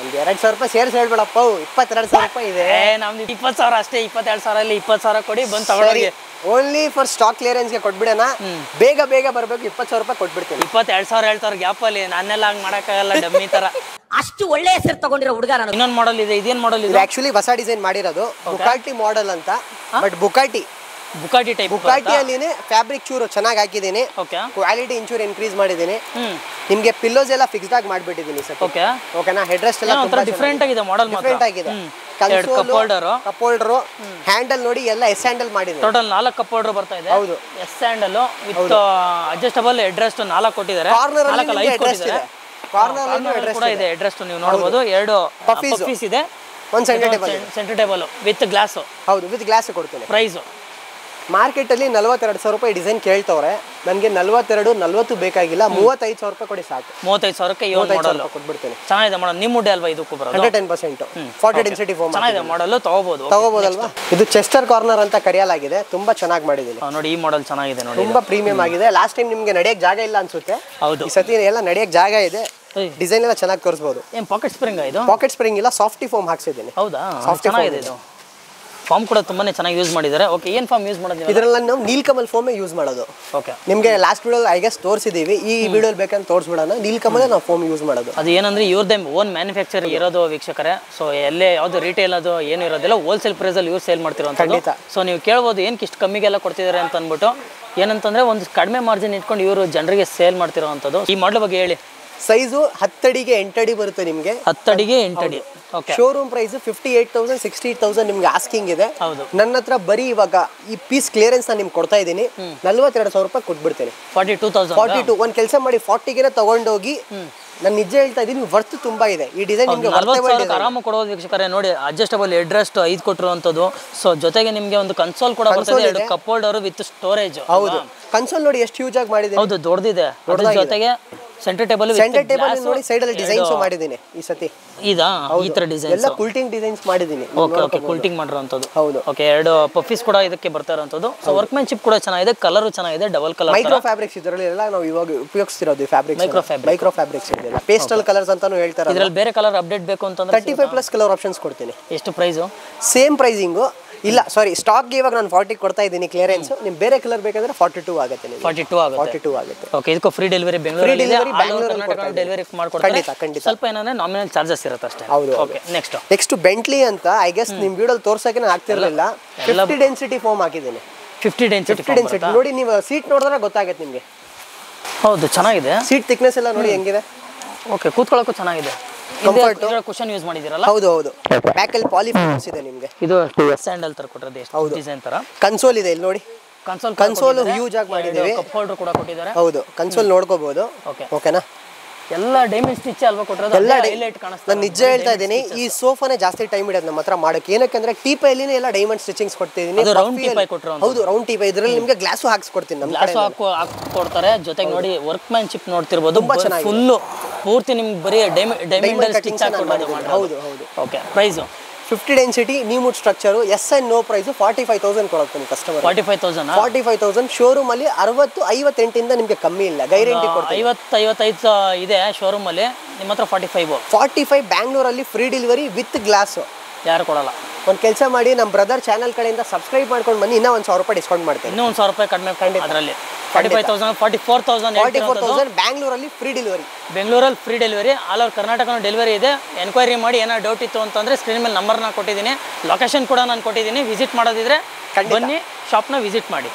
Speaker 1: ಒಂದು 2,000 ರೂಪಾಯಿ ಸೇರಿಸಿ ಹೇಳ್ಬೇಡಪ್ಪ. 22,000 ರೂಪಾಯಿ ಇದೆ.
Speaker 3: ನಮ್ದು 20,000 ಅಷ್ಟೇ. 22,000 ಇಲ್ಲಿ 20,000 ಕೊಡಿ, ಬಂದು ತಗೊಳ್ಳಿ.
Speaker 1: ಓನ್ಲಿ ಫಾರ್ ಸ್ಟಾಕ್ ಕ್ಲಿಯರೆನ್ಸ್ಗೆ ಕೊಟ್ಬಿಡೋಣ. ಬೇಗ ಬರಬೇಕು. 20,000 ರೂಪಾಯಿ ಕೊಟ್ಬಿಡ್ತೀನಿ.
Speaker 3: 22,000 ಹೇಳ್ತಾರೆ ಗ್ಯಾಪಲ್ಲಿ. ನಾನೆಲ್ಲ ಹಂಗೆ ಮಾಡೋಕ್ಕಾಗಲ್ಲ, ಡಮ್ಮಿ ತರ.
Speaker 5: ಅಷ್ಟು ಒಳ್ಳೆ ಹೆಸರು ತಗೊಂಡಿರೋ ಹುಡುಗ ನಾನು.
Speaker 3: ಇನ್ನೊಂದು ಮಾಡೆಲ್ ಇದೆ. ಇದೇನು ಮಾಡೆಲ್ ಇದೆ?
Speaker 1: ಆಕ್ಚುಲಿ ಹೊಸ ಡಿಸೈನ್ ಮಾಡಿರೋದು, ಬುಕಾಟಿ ಮಾಡೆಲ್ ಅಂತ. But Bugatti
Speaker 3: type.
Speaker 1: ಬುಕಾಟಿಯಲ್ಲಿನೇ ಫ್ಯಾಬ್ರಿಕ್ ಚೂರು ಚೆನ್ನಾಗಿ ಹಾಕಿದ್ದೀನಿ. ಕ್ವಾಲಿಟಿ ಇಂಚೂರು ಇನ್ಕ್ರೀಸ್ ಮಾಡಿದ್ದೀನಿ. ನಿಮಗೆ ಪಿಲ್ಲೋಸ್ ಎಲ್ಲ ಫಿಕ್ಸ್ಡ್ ಆಗಿ ಮಾಡಿಬಿಟ್ಟಿದ್ದೀನಿ ಸರ್. ಓಕೆನಾ? ಹೆಡ್ ರೆಸ್ಟ್ ಎಲ್ಲ ತುಂಬಾ
Speaker 3: ಡಿಫರೆಂಟ್ ಆಗಿದೆ. ಮಾಡೆಲ್ ಡಿಫರೆಂಟ್
Speaker 1: ಆಗಿದೆ.
Speaker 3: ಕಪ್
Speaker 1: ಹೋಲ್ಡರ್, ಹ್ಯಾಂಡಲ್ ನೋಡಿ ಎಲ್ಲ ಎಸ್ ಹ್ಯಾಂಡಲ್ ಮಾಡಿದ್ದೀನಿ.
Speaker 3: ಟೋಟಲ್ 4 ಕಪ್ ಹೋಲ್ಡರ್ ಬರ್ತಾ ಇದೆ.
Speaker 1: ಹೌದು,
Speaker 3: S handle with adjustable head rest 4 ಕೊಟ್ಟಿದ್ದಾರೆ.
Speaker 1: ಕಾರ್ನರ್ ಅಲ್ಲಿ ಲೈಟ್ ಕೊಟ್ಟಿದ್ದಾರೆ. ಕಾರ್ನರ್
Speaker 3: ಕೂಡ ಇದೆ ಹೆಡ್ ರೆಸ್ಟ್, ನೀವು ನೋಡಬಹುದು. 2 ಪಫೀಸ್ ಇದೆ,
Speaker 1: ಒಂದು ಸೆಂಟರ್ ಟೇಬಲ್
Speaker 3: ವಿತ್ ಗ್ಲಾಸ್.
Speaker 1: ಹೌದು, ವಿತ್ ಗ್ಲಾಸ್ ಕೊಡ್ತೀನಿ.
Speaker 3: ಪ್ರೈಸ್
Speaker 1: ಮಾರ್ಕೆಟಲ್ಲಿ 42,000 ರೂಪಾಯಿ ಡಿಸೈನ್ ಕೇಳ್ತವ್ರೆ. ನನಗೆ 40 ಬೇಕಾಗಿಲ್ಲ. 35,000 ರೂಪಾಯಿ ಕೊಡಿ ಸಾಕು.
Speaker 3: 35,000ಕ್ಕೆ ಈ ಮಾಡೆಲ್
Speaker 1: ಕೊಟ್ಬಿಡ್ತೀನಿ.
Speaker 3: ಚೆನ್ನಾಗಿದೆ ಮಾಡೆಲ್. ನಿಮ್ಮ ವುಡ್ ಅಲ್ವಾ ಇದಕ್ಕೂ ಬರೋದು?
Speaker 1: 110% 40 ಡೆನ್ಸಿಟಿ ಫೋಮ್.
Speaker 3: ಚೆನ್ನಾಗಿದೆ ಮಾಡೆಲ್,
Speaker 1: ತಗೋಬಹುದಲ್ವಾ? ಇದು ಚೆಸ್ಟರ್ ಕಾರ್ನರ್ ಅಂತ ಕರೆಯಲಾಗಿದೆ. ತುಂಬಾ ಚೆನ್ನಾಗಿ ಮಾಡಿದ್ದೀನಿ
Speaker 3: ನೋಡಿ. ಈ ಮಾಡೆಲ್ ಚೆನ್ನಾಗಿದೆ ನೋಡಿ,
Speaker 1: ತುಂಬಾ ಪ್ರೀಮಿಯಂ ಆಗಿದೆ. ಲಾಸ್ಟ್ ಟೈಮ್ ನಿಮಗೆ ನಡೆಯಕ್ಕೆ ಜಾಗ ಇಲ್ಲ ಅನ್ಸುತ್ತೆ.
Speaker 3: ಹೌದು,
Speaker 1: ಈ ಸತಿ ಎಲ್ಲ ನಡೆಯಕ್ಕೆ ಜಾಗ ಇದೆ. ಡಿಸೈನ್ ಎಲ್ಲ ಚೆನ್ನಾಗಿ ತೋರಿಸಬಹುದು.
Speaker 3: ಏನು ಪಾಕೆಟ್ ಸ್ಪ್ರಿಂಗ್ ಇದು?
Speaker 1: ಪಾಕೆಟ್ ಸ್ಪ್ರಿಂಗ್ ಇಲ್ಲ, ಸಾಫ್ಟಿ ಫೋಮ್ ಹಾಕ್ಸಿದ್ದೀನಿ.
Speaker 3: ಹೌದಾ? ಚೆನ್ನಾಗಿದೆ ಇದು. ಫಾರ್ಮ್ ಕೂಡ ತುಂಬಾನೇ ಚೆನ್ನಾಗಿ ಯೂಸ್ ಮಾಡಿದ್ದಾರೆ. ಓಕೆ, ಏನು ಫಾರ್ಮ್ ಯೂಸ್ ಮಾಡೋದು?
Speaker 1: ಇದರಲ್ಲಿ ನಾವು ನೀಲ್ಕಮಲ್ ಫೋಮೇ ಯೂಸ್ ಮಾಡೋದು.
Speaker 3: ಓಕೆ,
Speaker 1: ನಿಮಗೆ ಲಾಸ್ಟ್ ವಿಡಿಯೋ ಐ ಗೆಸ್ ತೋರಿಸಿದೀವಿ. ಈ ವಿಡಿಯೋಲಿ ಬೇಕಂತ ತೋರಿಸ್ಬಿಡೋಣ. ನೀಲ್ಕಮಲ್ ನಾವು ಫೋಮ್ ಯೂಸ್ ಮಾಡೋದು.
Speaker 3: ಅದು ಏನಂದ್ರೆ ಇವ್ರದ್ದೇ ಓನ್ ಮ್ಯಾನುಫ್ಯಾಕ್ಚರ್ ಇರೋದು ವೀಕ್ಷಕರೇ. ಸೊ ಎಲ್ಲೇ ಯಾವುದು ರಿಟೇಲ್ ಅದು ಏನು ಇರೋದಿಲ್ಲ, ಹೋಲ್ಸೇಲ್ ಪ್ರೈಸಲ್ಲಿ ಇವ್ರು ಸೇಲ್ ಮಾಡ್ತಿರೋಂಥದ್ದು. ಸೊ ನೀವು ಕೇಳ್ಬೋದು ಏನಕ್ಕೆ ಇಷ್ಟು ಕಮ್ಮಿಗೆಲ್ಲ ಕೊಡ್ತಿದ್ದಾರೆ ಅಂತ ಅಂದ್ಬಿಟ್ಟು. ಏನಂತಂದ್ರೆ ಒಂದು ಕಡಿಮೆ ಮಾರ್ಜಿನ್ ಇಟ್ಕೊಂಡು ಇವರು ಜನರಿಗೆ ಸೇಲ್ ಮಾಡ್ತಿರೋವಂಥದ್ದು. ಈ ಮಾಡಲ್ ಬಗ್ಗೆ ಹೇಳಿ.
Speaker 1: ಸೈಜು 10 ಅಡಿಗೆ 8 ಅಡಿ ಬರುತ್ತೆ ನಿಮಗೆ.
Speaker 3: 10 ಅಡಿಗೆ 8 ಅಡಿ. ಓಕೆ,
Speaker 1: ಶೋರೂಮ್ ಪ್ರೈಸ್ 58,000 60,000 ನಿಮ್ಗೆ ಆಸ್ಕಿಂಗ್ ಇದೆ. ನನ್ನ ಹತ್ರ ಬರೀ ಇವಾಗ ಈ ಪೀಸ್ ಕ್ಲಿಯರೆನ್ಸ್ ನಾನು ನಿಮ್ಗೆ ಕೊಡ್ತಾ ಇದ್ದೀನಿ. 42,000 ರೂಪಾಯಿ ಕೊಟ್ಬಿಡ್ತೇನೆ.
Speaker 3: 42,000.
Speaker 1: ಒಂದು ಕೆಲಸ ಮಾಡಿ 40ಗೆ ತಗೊಂಡೋಗಿ. ನಾನು ನಿಜ ಹೇಳ್ತಾ ಇದ್ದೀನಿ, ವರ್ತ್ ತುಂಬಾ ಇದೆ ಈ ಡಿಸೈನ್. ನಿಮಗೆ
Speaker 3: 40,000 ಆರಾಮ ಕೊಡೋದು ವೀಕ್ಷಕರೇ. ನೋಡಿ, ಅಡ್ಜಸ್ಟಬಲ್ ಹೆಡ್ ರೆಸ್ಟ್ 5 ಕೊಟ್ಟಿರುವಂಥದ್ದು. ಸೊ ಜೊತೆಗೆ ನಿಮಗೆ ಒಂದು ಕನ್ಸೋಲ್ ಕೂಡ ಬರ್ತದೆ, 2 ಕಪ್ ಹೋಲ್ಡರ್ ವಿತ್ ಸ್ಟೋರೇಜ್.
Speaker 1: ಹೌದು, ಕನ್ಸೋಲ್ ನೋಡಿ ಎಷ್ಟು ಹ್ಯೂಜ್ ಆಗಿ ಮಾಡಿದ್ದೀನಿ.
Speaker 3: ಹೌದು, ದೊಡ್ಡದಿದೆ. ಜೊತೆಗೆ ಸೆಂಟರ್ ಟೇಬಲ್
Speaker 1: ನೋಡಿ, ಸೈಡ್ ಅಲ್ಲಿ ಡಿಸೈನ್ಸ್ ಮಾಡಿದ್ದೀನಿ ಈ ಸತಿ.
Speaker 3: ಇದಾ ಈ ತರ ಡಿಸೈನ್
Speaker 1: ಎಲ್ಲ ಕುಲ್ಟಿಂಗ್ ಡಿಸೈನ್ಸ್ ಮಾಡಿದ್ದೀನಿ.
Speaker 3: ಓಕೆ, ಕುಲ್ಟಿಂಗ್ ಮಾಡಿರೋಂಥದ್ದು.
Speaker 1: ಹೌದು.
Speaker 3: ಓಕೆ, 2 ಪಫೀಸ್ ಕೂಡ ಇದಕ್ಕೆ ಬರ್ತಾ ಇರೋಂಥದ್ದು. ಸೊ ವರ್ಕ್ಮ್ಯಾನ್ಶಿಪ್ ಕೂಡ ಚೆನ್ನಾಗಿದೆ, ಕಲರ್ ಚೆನ್ನಾಗಿದೆ, ಡಬಲ್ ಕಲರ್.
Speaker 1: ಮೈಕ್ರೋ ಫ್ಯಾಬ್ರಿಕ್ಸ್ ಇದರಲ್ಲಿ ಎಲ್ಲ ನಾವು ಇವಾಗ ಉಪಯೋಗಿಸ್ತಿರೋದು ಫ್ಯಾಬ್ರಿಕ್ಸ್. ಮೈಕ್ರೋ ಫ್ಯಾಬ್ರಿಕ್ಸ್ ಇದೆಲ್ಲ ಪೇಸ್ಟಲ್ ಕಲರ್ಸ್ ಅಂತಾನೂ ಹೇಳ್ತಾರೆ.
Speaker 3: ಇದರಲ್ಲಿ ಬೇರೆ ಕಲರ್ ಅಪ್ಡೇಟ್ ಬೇಕು ಅಂತಂದ್ರೆ
Speaker 1: 35+ ಕಲರ್ ಆಪ್ಷನ್ಸ್ ಕೊಡ್ತೀನಿ.
Speaker 3: ಎಷ್ಟು ಪ್ರೈಸ್?
Speaker 1: ಸೇಮ್ ಪ್ರೈಸಿಂಗು ಇಲ್ಲ, ಸಾರಿ, ಸ್ಟಾಕ್ಗೆ ಇವಾಗ ನಾನು 40 ಕೊಡ್ತಾ ಇದ್ದೀನಿ ಕ್ಲಿಯರೆನ್ಸ್. ನಿಮ್ಗೆ ಬೇರೆ ಕಲರ್ ಬೇಕಂದ್ರೆ 42 ಆಗುತ್ತೆ.
Speaker 3: 42 ಆಗುತ್ತೆ. ಓಕೆ, ಇದಕ್ಕೂ ಫ್ರೀ ಡೆಲಿವರಿ ಬೆಂಗಳೂರಲ್ಲಿ ಡೆಲಿವರಿ ಮಾಡ್ಕೊಡ್ತಾರೆ.
Speaker 1: ಖಂಡಿತ.
Speaker 3: ಸ್ವಲ್ಪ ಏನಂದ್ರೆ ನಾಮಿನಲ್ ಚಾರ್ಜಸ್ ಇರುತ್ತೆ ಅಷ್ಟೇ.
Speaker 1: ಹೌದು.
Speaker 3: ಓಕೆ,
Speaker 1: ನೆಕ್ಸ್ಟ್ ಬೆಂಟ್ಲಿ ಅಂತ ಐ ಗೆಸ್ ನಿಮ್ ವಿಡಿಯೋ ತೋರ್ಸಕ್ಕೆ ಆಗ್ತಿರ್ಲಿಲ್ಲ. 50 ಡೆನ್ಸಿಟಿ ಫೋಮ್ ಹಾಕಿದ್ದೀನಿ.
Speaker 3: 50 ಡೆನ್ಸಿಟಿ
Speaker 1: ನೋಡಿ, ನೀವು ಸೀಟ್ ನೋಡಿದ್ರೆ ಗೊತ್ತಾಗುತ್ತೆ ನಿಮಗೆ.
Speaker 3: ಹೌದು, ಚೆನ್ನಾಗಿದೆ.
Speaker 1: ಸೀಟ್ ಥಿಕ್ನೆಸ್ ಎಲ್ಲ ನೋಡಿ ಹೆಂಗಿದೆ.
Speaker 3: ಓಕೆ, ಕೂತ್ಕೊಳ್ಳೋಕ್ಕೂ ಚೆನ್ನಾಗಿದೆ.
Speaker 1: ಕಂಫರ್ಟ್
Speaker 3: ಕುಶನ್ ಯೂಸ್ ಮಾಡಿದಿರಲ್ಲ?
Speaker 1: ಹೌದು, ಬ್ಯಾಕ್ ಅಲ್ಲಿ ಪಾಲಿಫಿನಿಕ್ಸ್ ಇದೆ ನಿಮಗೆ.
Speaker 3: ಇದು ಸ್ಯಾಂಡಲ್ ತರ ಕೊಟ್ಟಿರೋದು. ಎಷ್ಟು ಡಿಸೈನ್ ತರ
Speaker 1: ಕನ್ಸೋಲ್ ಇದೆ ಇಲ್ಲಿ ನೋಡಿ. ಕನ್ಸೋಲ್ ಹ್ಯೂಜ್ ಆಗಿ ಮಾಡಿದ್ದೀವಿ.
Speaker 3: ಕಪ್ ಹೋಲ್ಡರ್ ಕೂಡ ಕೊಟ್ಟಿದ್ದಾರೆ.
Speaker 1: ಹೌದು, ಕನ್ಸೋಲ್ ನೋಡ್ಕೋಬಹುದು. ಓಕೆನಾ?
Speaker 3: ಎಲ್ಲ ಡೈಮಂಡ್ ಸ್ಟಿಚ್ ಅಲ್ವಾ ಕೊಟ್ಟಿರೋದು?
Speaker 1: ಎಲ್ಲ
Speaker 3: ಹೈಲೈಟ್ ಕಾಣಿಸ್ತಾ.
Speaker 1: ನಾನು ನಿಜ ಹೇಳ್ತಾ ಇದ್ದೀನಿ, ಈ ಸೋಫಾನೇ ಜಾಸ್ತಿ ಟೈಮ್ ಇಡೋದು ನಮ್ಮ ಹತ್ರ ಮಾಡೋಕೆ. ಏನಕ್ಕೆ ಟೀಪೈಲಿನೇ ಎಲ್ಲ ಡೈಮಂಡ್ ಸ್ಟಿಚಿಂಗ್ಸ್ ಕೊಡ್ತಿದ್ದೀನಿ.
Speaker 3: ರೌಂಡ್ ಟೀಪೈ ಕೊಟ್ಟರು.
Speaker 1: ಹೌದು, ರೌಂಡ್ ಟೀಪೈ. ಇದರಲ್ಲಿ ನಿಮಗೆ ಗ್ಲಾಸು ಹಾಕ್ಸ್ಕೊಡ್ತೀನಿ. ನಮ್ಮ
Speaker 3: ಗ್ಲಾಸು ಹಾಕೊಡ್ತಾರೆ. ಜೊತೆಗೆ ನೋಡಿ ವರ್ಕ್ಮ್ಯಾನ್ಶಿಪ್ ನೋಡ್ತಿರ್ಬೋದು. ಫುಲ್ಲು ಪೂರ್ತಿ ನಿಮ್ಗೆ ಬರೀ ಡೈಮಂಡ್ ಸ್ಟಿಚ್ ಹಾಕೊಡೋದು.
Speaker 1: ಹೌದು ಹೌದು.
Speaker 3: Okay, price
Speaker 1: 50 density neem wood structure. Yes and no price 45,000 ಕೊಡ್ತೀನಿ ಕಸ್ಟಮರ್. 45,000 ಶೋರೂಮ್ ಅಲ್ಲಿ 60-58 ಇಂದ ನಿಮಗೆ ಕಮ್ಮಿ ಇಲ್ಲ. ಗ್ಯಾರಂಟಿ ಕೊಡ್ತೀನಿ.
Speaker 3: 50-55 ಇದೆ ಶೋರೂಮ್ ಅಲ್ಲಿ, ನಿಮ್ಮ ಹತ್ರ
Speaker 1: 45 ಬ್ಯಾಂಗ್ಳೂರಲ್ಲಿ ಫ್ರೀ ಡೆಲಿವರಿ ವಿತ್ ಗ್ಲಾಸ್.
Speaker 3: ಯಾರು ಕೊಡಲ್ಲ.
Speaker 1: ಒಂದು ಕೆಲಸ ಮಾಡಿ, ನಮ್ಮ ಬ್ರದರ್ ಚಾನಲ್ ಕಡೆಯಿಂದ ಸಬ್ಸ್ಕ್ರೈಬ್ ಮಾಡ್ಕೊಂಡು ಬನ್ನಿ, ಇನ್ನೂ 1,000 ರೂಪಾಯಿ ಡಿಸ್ಕೌಂಟ್ ಮಾಡ್ತೀನಿ.
Speaker 3: ಇನ್ನೂ 1,000 ರೂಪಾಯಿ ಕಡಿಮೆ ಅದರಲ್ಲಿ. 45,000 44,000
Speaker 1: ಬ್ಯಾಂಗ್ಳೂರಲ್ಲಿ ಫ್ರೀ ಡೆಲಿವರಿ.
Speaker 3: ಬೆಂಗಳೂರಲ್ಲಿ ಫ್ರೀ ಡೆಲಿವರಿ, ಆಲ್ ಓವರ್ ಕರ್ನಾಟಕನೂ ಡೆಲಿವರಿ ಇದೆ. ಎನ್ಕ್ವೈರಿ ಮಾಡಿ, ಏನೋ ಡೌಟ್ ಇತ್ತು ಅಂತಂದರೆ ಸ್ಕ್ರೀನ್ ಮೇಲೆ ನಂಬರ್ನ ಕೊಟ್ಟಿದ್ದೀನಿ, ಲೊಕೇಶನ್ ಕೂಡ ನಾನು ಕೊಟ್ಟಿದ್ದೀನಿ. ವಿಸಿಟ್ ಮಾಡೋದಿದ್ರೆ ಬನ್ನಿ, ಶಾಪ್ನ ವಿಸಿಟ್ ಮಾಡಿ.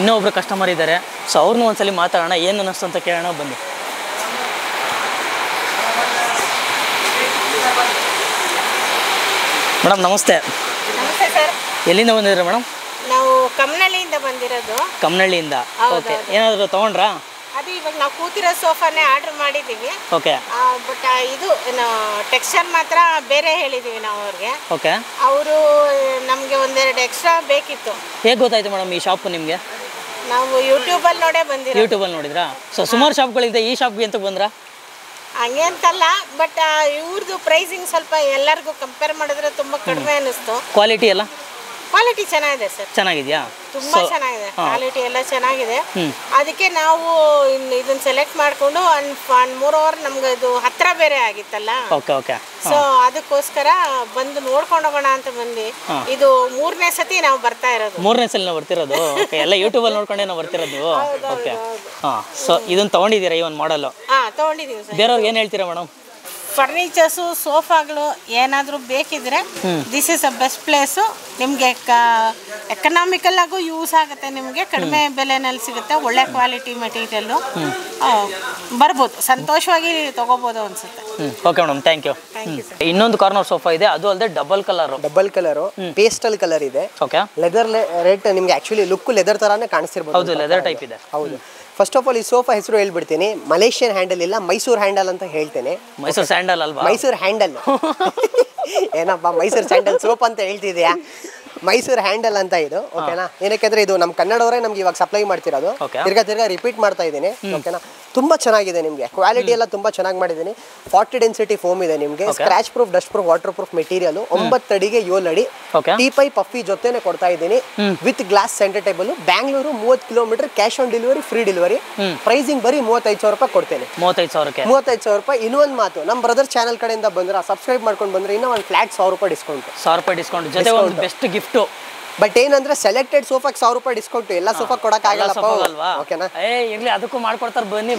Speaker 3: ಇನ್ನೊಬ್ರು ಕಸ್ಟಮರ್ ಇದ್ದಾರೆ, ಸೊ ಅವ್ರನ್ನೂ ಒಂದ್ಸಲಿ ಮಾತಾಡೋಣ, ಏನು ಅನ್ನಿಸ್ತು ಅಂತ ಕೇಳೋಣ ಬನ್ನಿ. ಮೇಡಮ್ ನಮಸ್ತೆ.
Speaker 4: ನಮಸ್ತೆ ಸರ್.
Speaker 3: ಎಲ್ಲಿಂದ ಬಂದಿದ್ದೀರಾ ಮೇಡಮ್?
Speaker 4: ನಾವು ಕಮ್ಮನಹಳ್ಳಿಯಿಂದ ಬಂದಿರೋದು.
Speaker 3: ಕಮ್ಮನಹಳ್ಳಿಯಿಂದ. ಓಕೆ, ಏನಾದರೂ ತೊಗೊಂಡ್ರಾ?
Speaker 4: ಅದು ಇವಾಗ ನಾವು ಕೂತಿರೋ ಸೋಫಾನೇ ಆರ್ಡರ್ ಮಾಡಿದ್ದೀವಿ.
Speaker 3: ಓಕೆ.
Speaker 4: ಬಟ್ ಇದು ಟೆಕ್ಸ್ಚರ್ ಮಾತ್ರ ಬೇರೆ ಹೇಳಿದ್ದೀವಿ ನಾವು ಅವ್ರಿಗೆ.
Speaker 3: ಓಕೆ.
Speaker 4: ಅವರು ನಮಗೆ ಒಂದೆರಡು ಎಕ್ಸ್ಟ್ರಾ ಬೇಕಿತ್ತು.
Speaker 3: ಹೇಗೆ ಗೊತ್ತಾಯ್ತು ಮೇಡಮ್ ಈ ಶಾಪ್ ನಿಮಗೆ?
Speaker 4: ನಾವು ಯೂಟ್ಯೂಬಲ್ಲಿ ನೋಡೇ ಬಂದಿರೋ.
Speaker 3: ಯೂಟ್ಯೂಬಲ್ಲಿ ನೋಡಿದ್ರಾ? ಸೊ ಸುಮಾರು ಶಾಪ್ಗಳಿದೆ, ಈ ಶಾಪ್ಗೆ ಎಂತ ಬಂದ್ರಾ?
Speaker 4: ಹಂಗೆ ಅಂತಲ್ಲ, ಬಟ್ ಇವ್ರದ್ದು ಪ್ರೈಸಿಂಗ್ ಸ್ವಲ್ಪ ಎಲ್ಲರಿಗೂ ಕಂಪೇರ್ ಮಾಡಿದ್ರೆ ತುಂಬ ಕಡಿಮೆ ಅನ್ನಿಸ್ತು.
Speaker 3: ಕ್ವಾಲಿಟಿ ಎಲ್ಲ?
Speaker 4: ಕ್ವಾಲಿಟಿ ಚೆನ್ನಾಗಿದೆ ಸರ್.
Speaker 3: ಚೆನ್ನಾಗಿದೆಯಾ?
Speaker 4: ತುಂಬಾ ಚೆನ್ನಾಗಿದೆ, ಕ್ವಾಲಿಟಿ ಎಲ್ಲ ಚೆನ್ನಾಗಿದೆ. ಅದಕ್ಕೆ ನಾವು ಇದನ್ನ ಸೆಲೆಕ್ಟ್ ಮಾಡ್ಕೊಂಡು 3 ಅವರ್ ನಮ್ಗೆ ಇದು ಹತ್ರ ಬೇರೆ ಆಗಿತ್ತಲ್ಲ.
Speaker 3: Okay okay.
Speaker 4: ಸೊ ಅದಕ್ಕೋಸ್ಕರ ಬಂದು ನೋಡ್ಕೊಂಡು ಹೋಗೋಣ ಅಂತ ಬಂದ್ವಿ. ಇದು 3ನೇ ಸತಿ ನಾವು ಬರ್ತಾ ಇರೋದು.
Speaker 3: 3ನೇ ಸಲ ನಾವು ಬರ್ತಿರೋದು? ಓಕೆ, ಎಲ್ಲ ಯೂಟ್ಯೂಬಲ್ಲಿ ನೋಡ್ಕೊಂಡೆ ನಾವು ಬರ್ತಿರೋದು. ಓಕೆ. ಹಾಂ, ಸೊ ಇದನ್ನ ತೊಗೊಂಡಿದ್ದೀರಾ ಈ ಒಂದು ಮಾಡಲು?
Speaker 4: ತೊಗೊಂಡಿದ್ದೀವಿ ಸರ್.
Speaker 3: ಬೇರೆಯವ್ರಿಗೆ ಏನು ಹೇಳ್ತೀರಾ ಮೇಡಮ್?
Speaker 4: ಫರ್ನಿಚರ್ಸು, ಸೋಫಾಗಳು ಏನಾದರೂ ಬೇಕಿದ್ರೆ this is a best place. ನಿಮಗೆ ಎಕನಾಮಿಕಲ್ ಆಗು ಯೂಸ್ ಆಗುತ್ತೆ, ನಿಮಗೆ ಕಡಿಮೆ ಬೆಲೆನಲ್ಲಿ ಸಿಗುತ್ತೆ, ಒಳ್ಳೆ ಕ್ವಾಲಿಟಿ ಮೆಟೀರಿಯಲ್ಲು. ಬರ್ಬೋದು, ಸಂತೋಷವಾಗಿ ತೊಗೋಬೋದು ಅನ್ಸುತ್ತೆ.
Speaker 3: Okay madam, thank you. ಇನ್ನೊಂದು ಕಾರ್ನರ್ ಸೋಫಾ ಇದೆ, ಅದು ಅಲ್ಲದೆ ಡಬಲ್ ಕಲರು
Speaker 1: ಪೇಸ್ಟಲ್ ಕಲರ್ ಇದೆ.
Speaker 3: ಓಕೆ.
Speaker 1: ಲೆದರ್ ರೇಟ್ ನಿಮ್ಗೆ ಆಕ್ಚುಲಿ ಲುಕ್ ಲೆದರ್ ತರಾನೇ ಕಾಣಿಸ್ತಿರ್ಬೋದು.
Speaker 3: ಹೌದು, ಲೆದರ್ ಟೈಪ್ ಇದೆ.
Speaker 1: ಹೌದು. ಫಸ್ಟ್ ಆಫ್ ಆಲ್ ಈ ಸೋಫಾ ಹೆಸರು ಹೇಳ್ಬಿಡ್ತೀನಿ, ಮಲೇಷಿಯನ್ ಹ್ಯಾಂಡಲ್ ಇಲ್ಲ, ಮೈಸೂರು ಹ್ಯಾಂಡಲ್ ಅಂತ ಹೇಳ್ತೇನೆ.
Speaker 3: ಮೈಸೂರು ಸ್ಯಾಂಡಲ್ ಅಲ್ವಾ?
Speaker 1: ಮೈಸೂರು ಹ್ಯಾಂಡಲ್. ಏನಪ್ಪ ಮೈಸೂರು ಸ್ಯಾಂಡಲ್ ಸೋಪ್ ಅಂತ ಹೇಳ್ತಿದ್ಯಾ? ಮೈಸೂರು ಹ್ಯಾಂಡಲ್ ಅಂತ ಇದು. ಓಕೆನಾ? ಏನಕ್ಕೆಂದ್ರೆ ಇದು ನಮ್ಮ ಕನ್ನಡವರೇ ನಮ್ಗೆ ಇವಾಗ ಸಪ್ಲೈ ಮಾಡ್ತಿರೋದು. ತಿರ್ಗಾ ರಿಪೀಟ್ ಮಾಡ್ತಾ ಇದ್ದೀನಿ. ಓಕೆನಾ? ತುಂಬಾ ಚೆನ್ನಾಗಿದೆ, ನಿಮಗೆ ಕ್ವಾಲಿಟಿ ಎಲ್ಲ ತುಂಬಾ ಚೆನ್ನಾಗಿ ಮಾಡಿದ್ದೀನಿ. 40 ಡೆನ್ಸಿಟಿ ಫೋಮ್ ಇದೆ ನಿಮಗೆ, scratch proof, dust proof, water proof material. 9 ಅಡಿಗೆ 7 ಅಡಿ ಟೀಪೈ ಪಫಿ ಜೊತೆನೆ ಕೊಡ್ತಾ ಇದ್ದೀನಿ with glass centre table. Bangalore 30 kilometre, cash on delivery, free delivery. Pricing ಬರೀ 35,000 ರೂಪಾಯಿ ಕೊಡ್ತೇನೆ. 35,000 ರೂಪಾಯಿ. ಇನ್ನೊಂದು ಮಾತು, ನಮ್ಮ ಬ್ರದರ್ ಚಾನಲ್ ಕಡೆಯಿಂದ ಬಂದ್ರೆ ಸಬ್ಸ್ಕ್ರೈಬ್ ಮಾಡ್ಕೊಂಡು ಬಂದ್ರೆ ಇನ್ನೂ ಒಂದು ಫ್ಲಾಟ್ 1,000 ರೂಪಾಯಿ ಡಿಸ್ಕೌಂಟ್.
Speaker 3: 1,000 ರೂಪಾಯಿ ಡಿಸ್ಕೌಂಟ್ ಜೊತೆ ಒಂದು ಬೆಸ್ಟ್ ಗಿಫ್ಟ್.
Speaker 1: ಬಟ್ ಏನಂದ್ರೆ ಸೆಲೆಕ್ಟೆಡ್ ಸೋಫಾಗೆ 1,000 ರೂಪಾಯಿ ಡಿಸ್ಕೌಂಟ್. ಎಲ್ಲ ಸೋಫಾ ಕೊಡಕ್ ಆಗಲ್ಲಪ್ಪ. ಓಕೆನಾ?
Speaker 3: ಇರ್ಲಿ, ಅದಕ್ಕೂ ಮಾಡ್ಕೊಡ್ತಾರೆ. ಬನ್ನಿ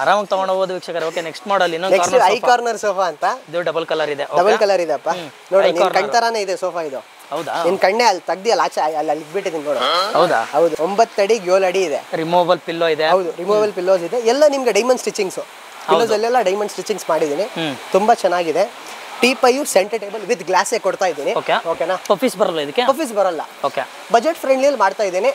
Speaker 3: ಆರಾಮಾಗಿ ತಗೊಂಡೋಗ್ಬೋದು ವೀಕ್ಷಕರು. ಓಕೆ, ನೆಕ್ಸ್ಟ್ ಮಾಡಲ್
Speaker 1: ಇನ್ನೊಂದು ಐ ಕಾರ್ನರ್ ಸೋಫಾ ಅಂತ.
Speaker 3: ಇದು ಡಬಲ್ ಕಲರ್ ಇದೆ.
Speaker 1: ಡಬಲ್ ಕಲರ್ ಇದೆಪ್ಪ, ನೋಡಿ ಕಣ್ತರಾನೇ ಇದೆ ಸೋಫಾ ಇದು.
Speaker 3: ಹೌದಾ?
Speaker 1: ನಿನ್ ಕಣ್ಣೆ ಅಲ್ಲಿ ತೆಗ್ದಿಯಲ್ಲ, ಆಚೆ ಅಲ್ಲಿ ಇಟ್ಬಿಟ್ಟಿದ್ದೀನಿ ನೋಡು.
Speaker 3: ಹೌದಾ?
Speaker 1: ಹೌದು. 9 ಅಡಿಗೆ 7 ಅಡಿ ಇದೆ.
Speaker 3: ರಿಮೂವಬಲ್ ಪಿಲ್ಲೋ ಇದೆ.
Speaker 1: ಹೌದು, ರಿಮೂವಬಲ್ ಪಿಲ್ಲೋಸ್ ಇದೆ. ಎಲ್ಲ ನಿಮ್ಗೆ ಡೈಮಂಡ್ ಸ್ಟಿಚಿಂಗ್ಸ್. ಪಿಲ್ಲೋಸ್ ಅಲ್ಲೆಲ್ಲ ಡೈಮಂಡ್ ಸ್ಟಿಚಿಂಗ್ಸ್ ಮಾಡಿದ್ದೀನಿ. ತುಂಬಾ ಚೆನ್ನಾಗಿದೆ. ಟೀಪೈಯು ಸೆಂಟರ್ ಟೇಬಲ್ ವಿತ್ ಗ್ಲಾಸೇ ಕೊಡ್ತಾ ಇದ್ದೀನಿ. ಓಕೆನಾ?
Speaker 3: ಪಫೀಸ್ ಬರಲ್ಲ ಇದಕ್ಕೆ?
Speaker 1: ಪಫೀಸ್ ಬರಲ್ಲ.
Speaker 3: ಓಕೆ.
Speaker 1: ಬಜೆಟ್ ಫ್ರೆಂಡ್ಲಿಯಲ್ಲಿ ಮಾಡ್ತಾ ಇದ್ದೀನಿ.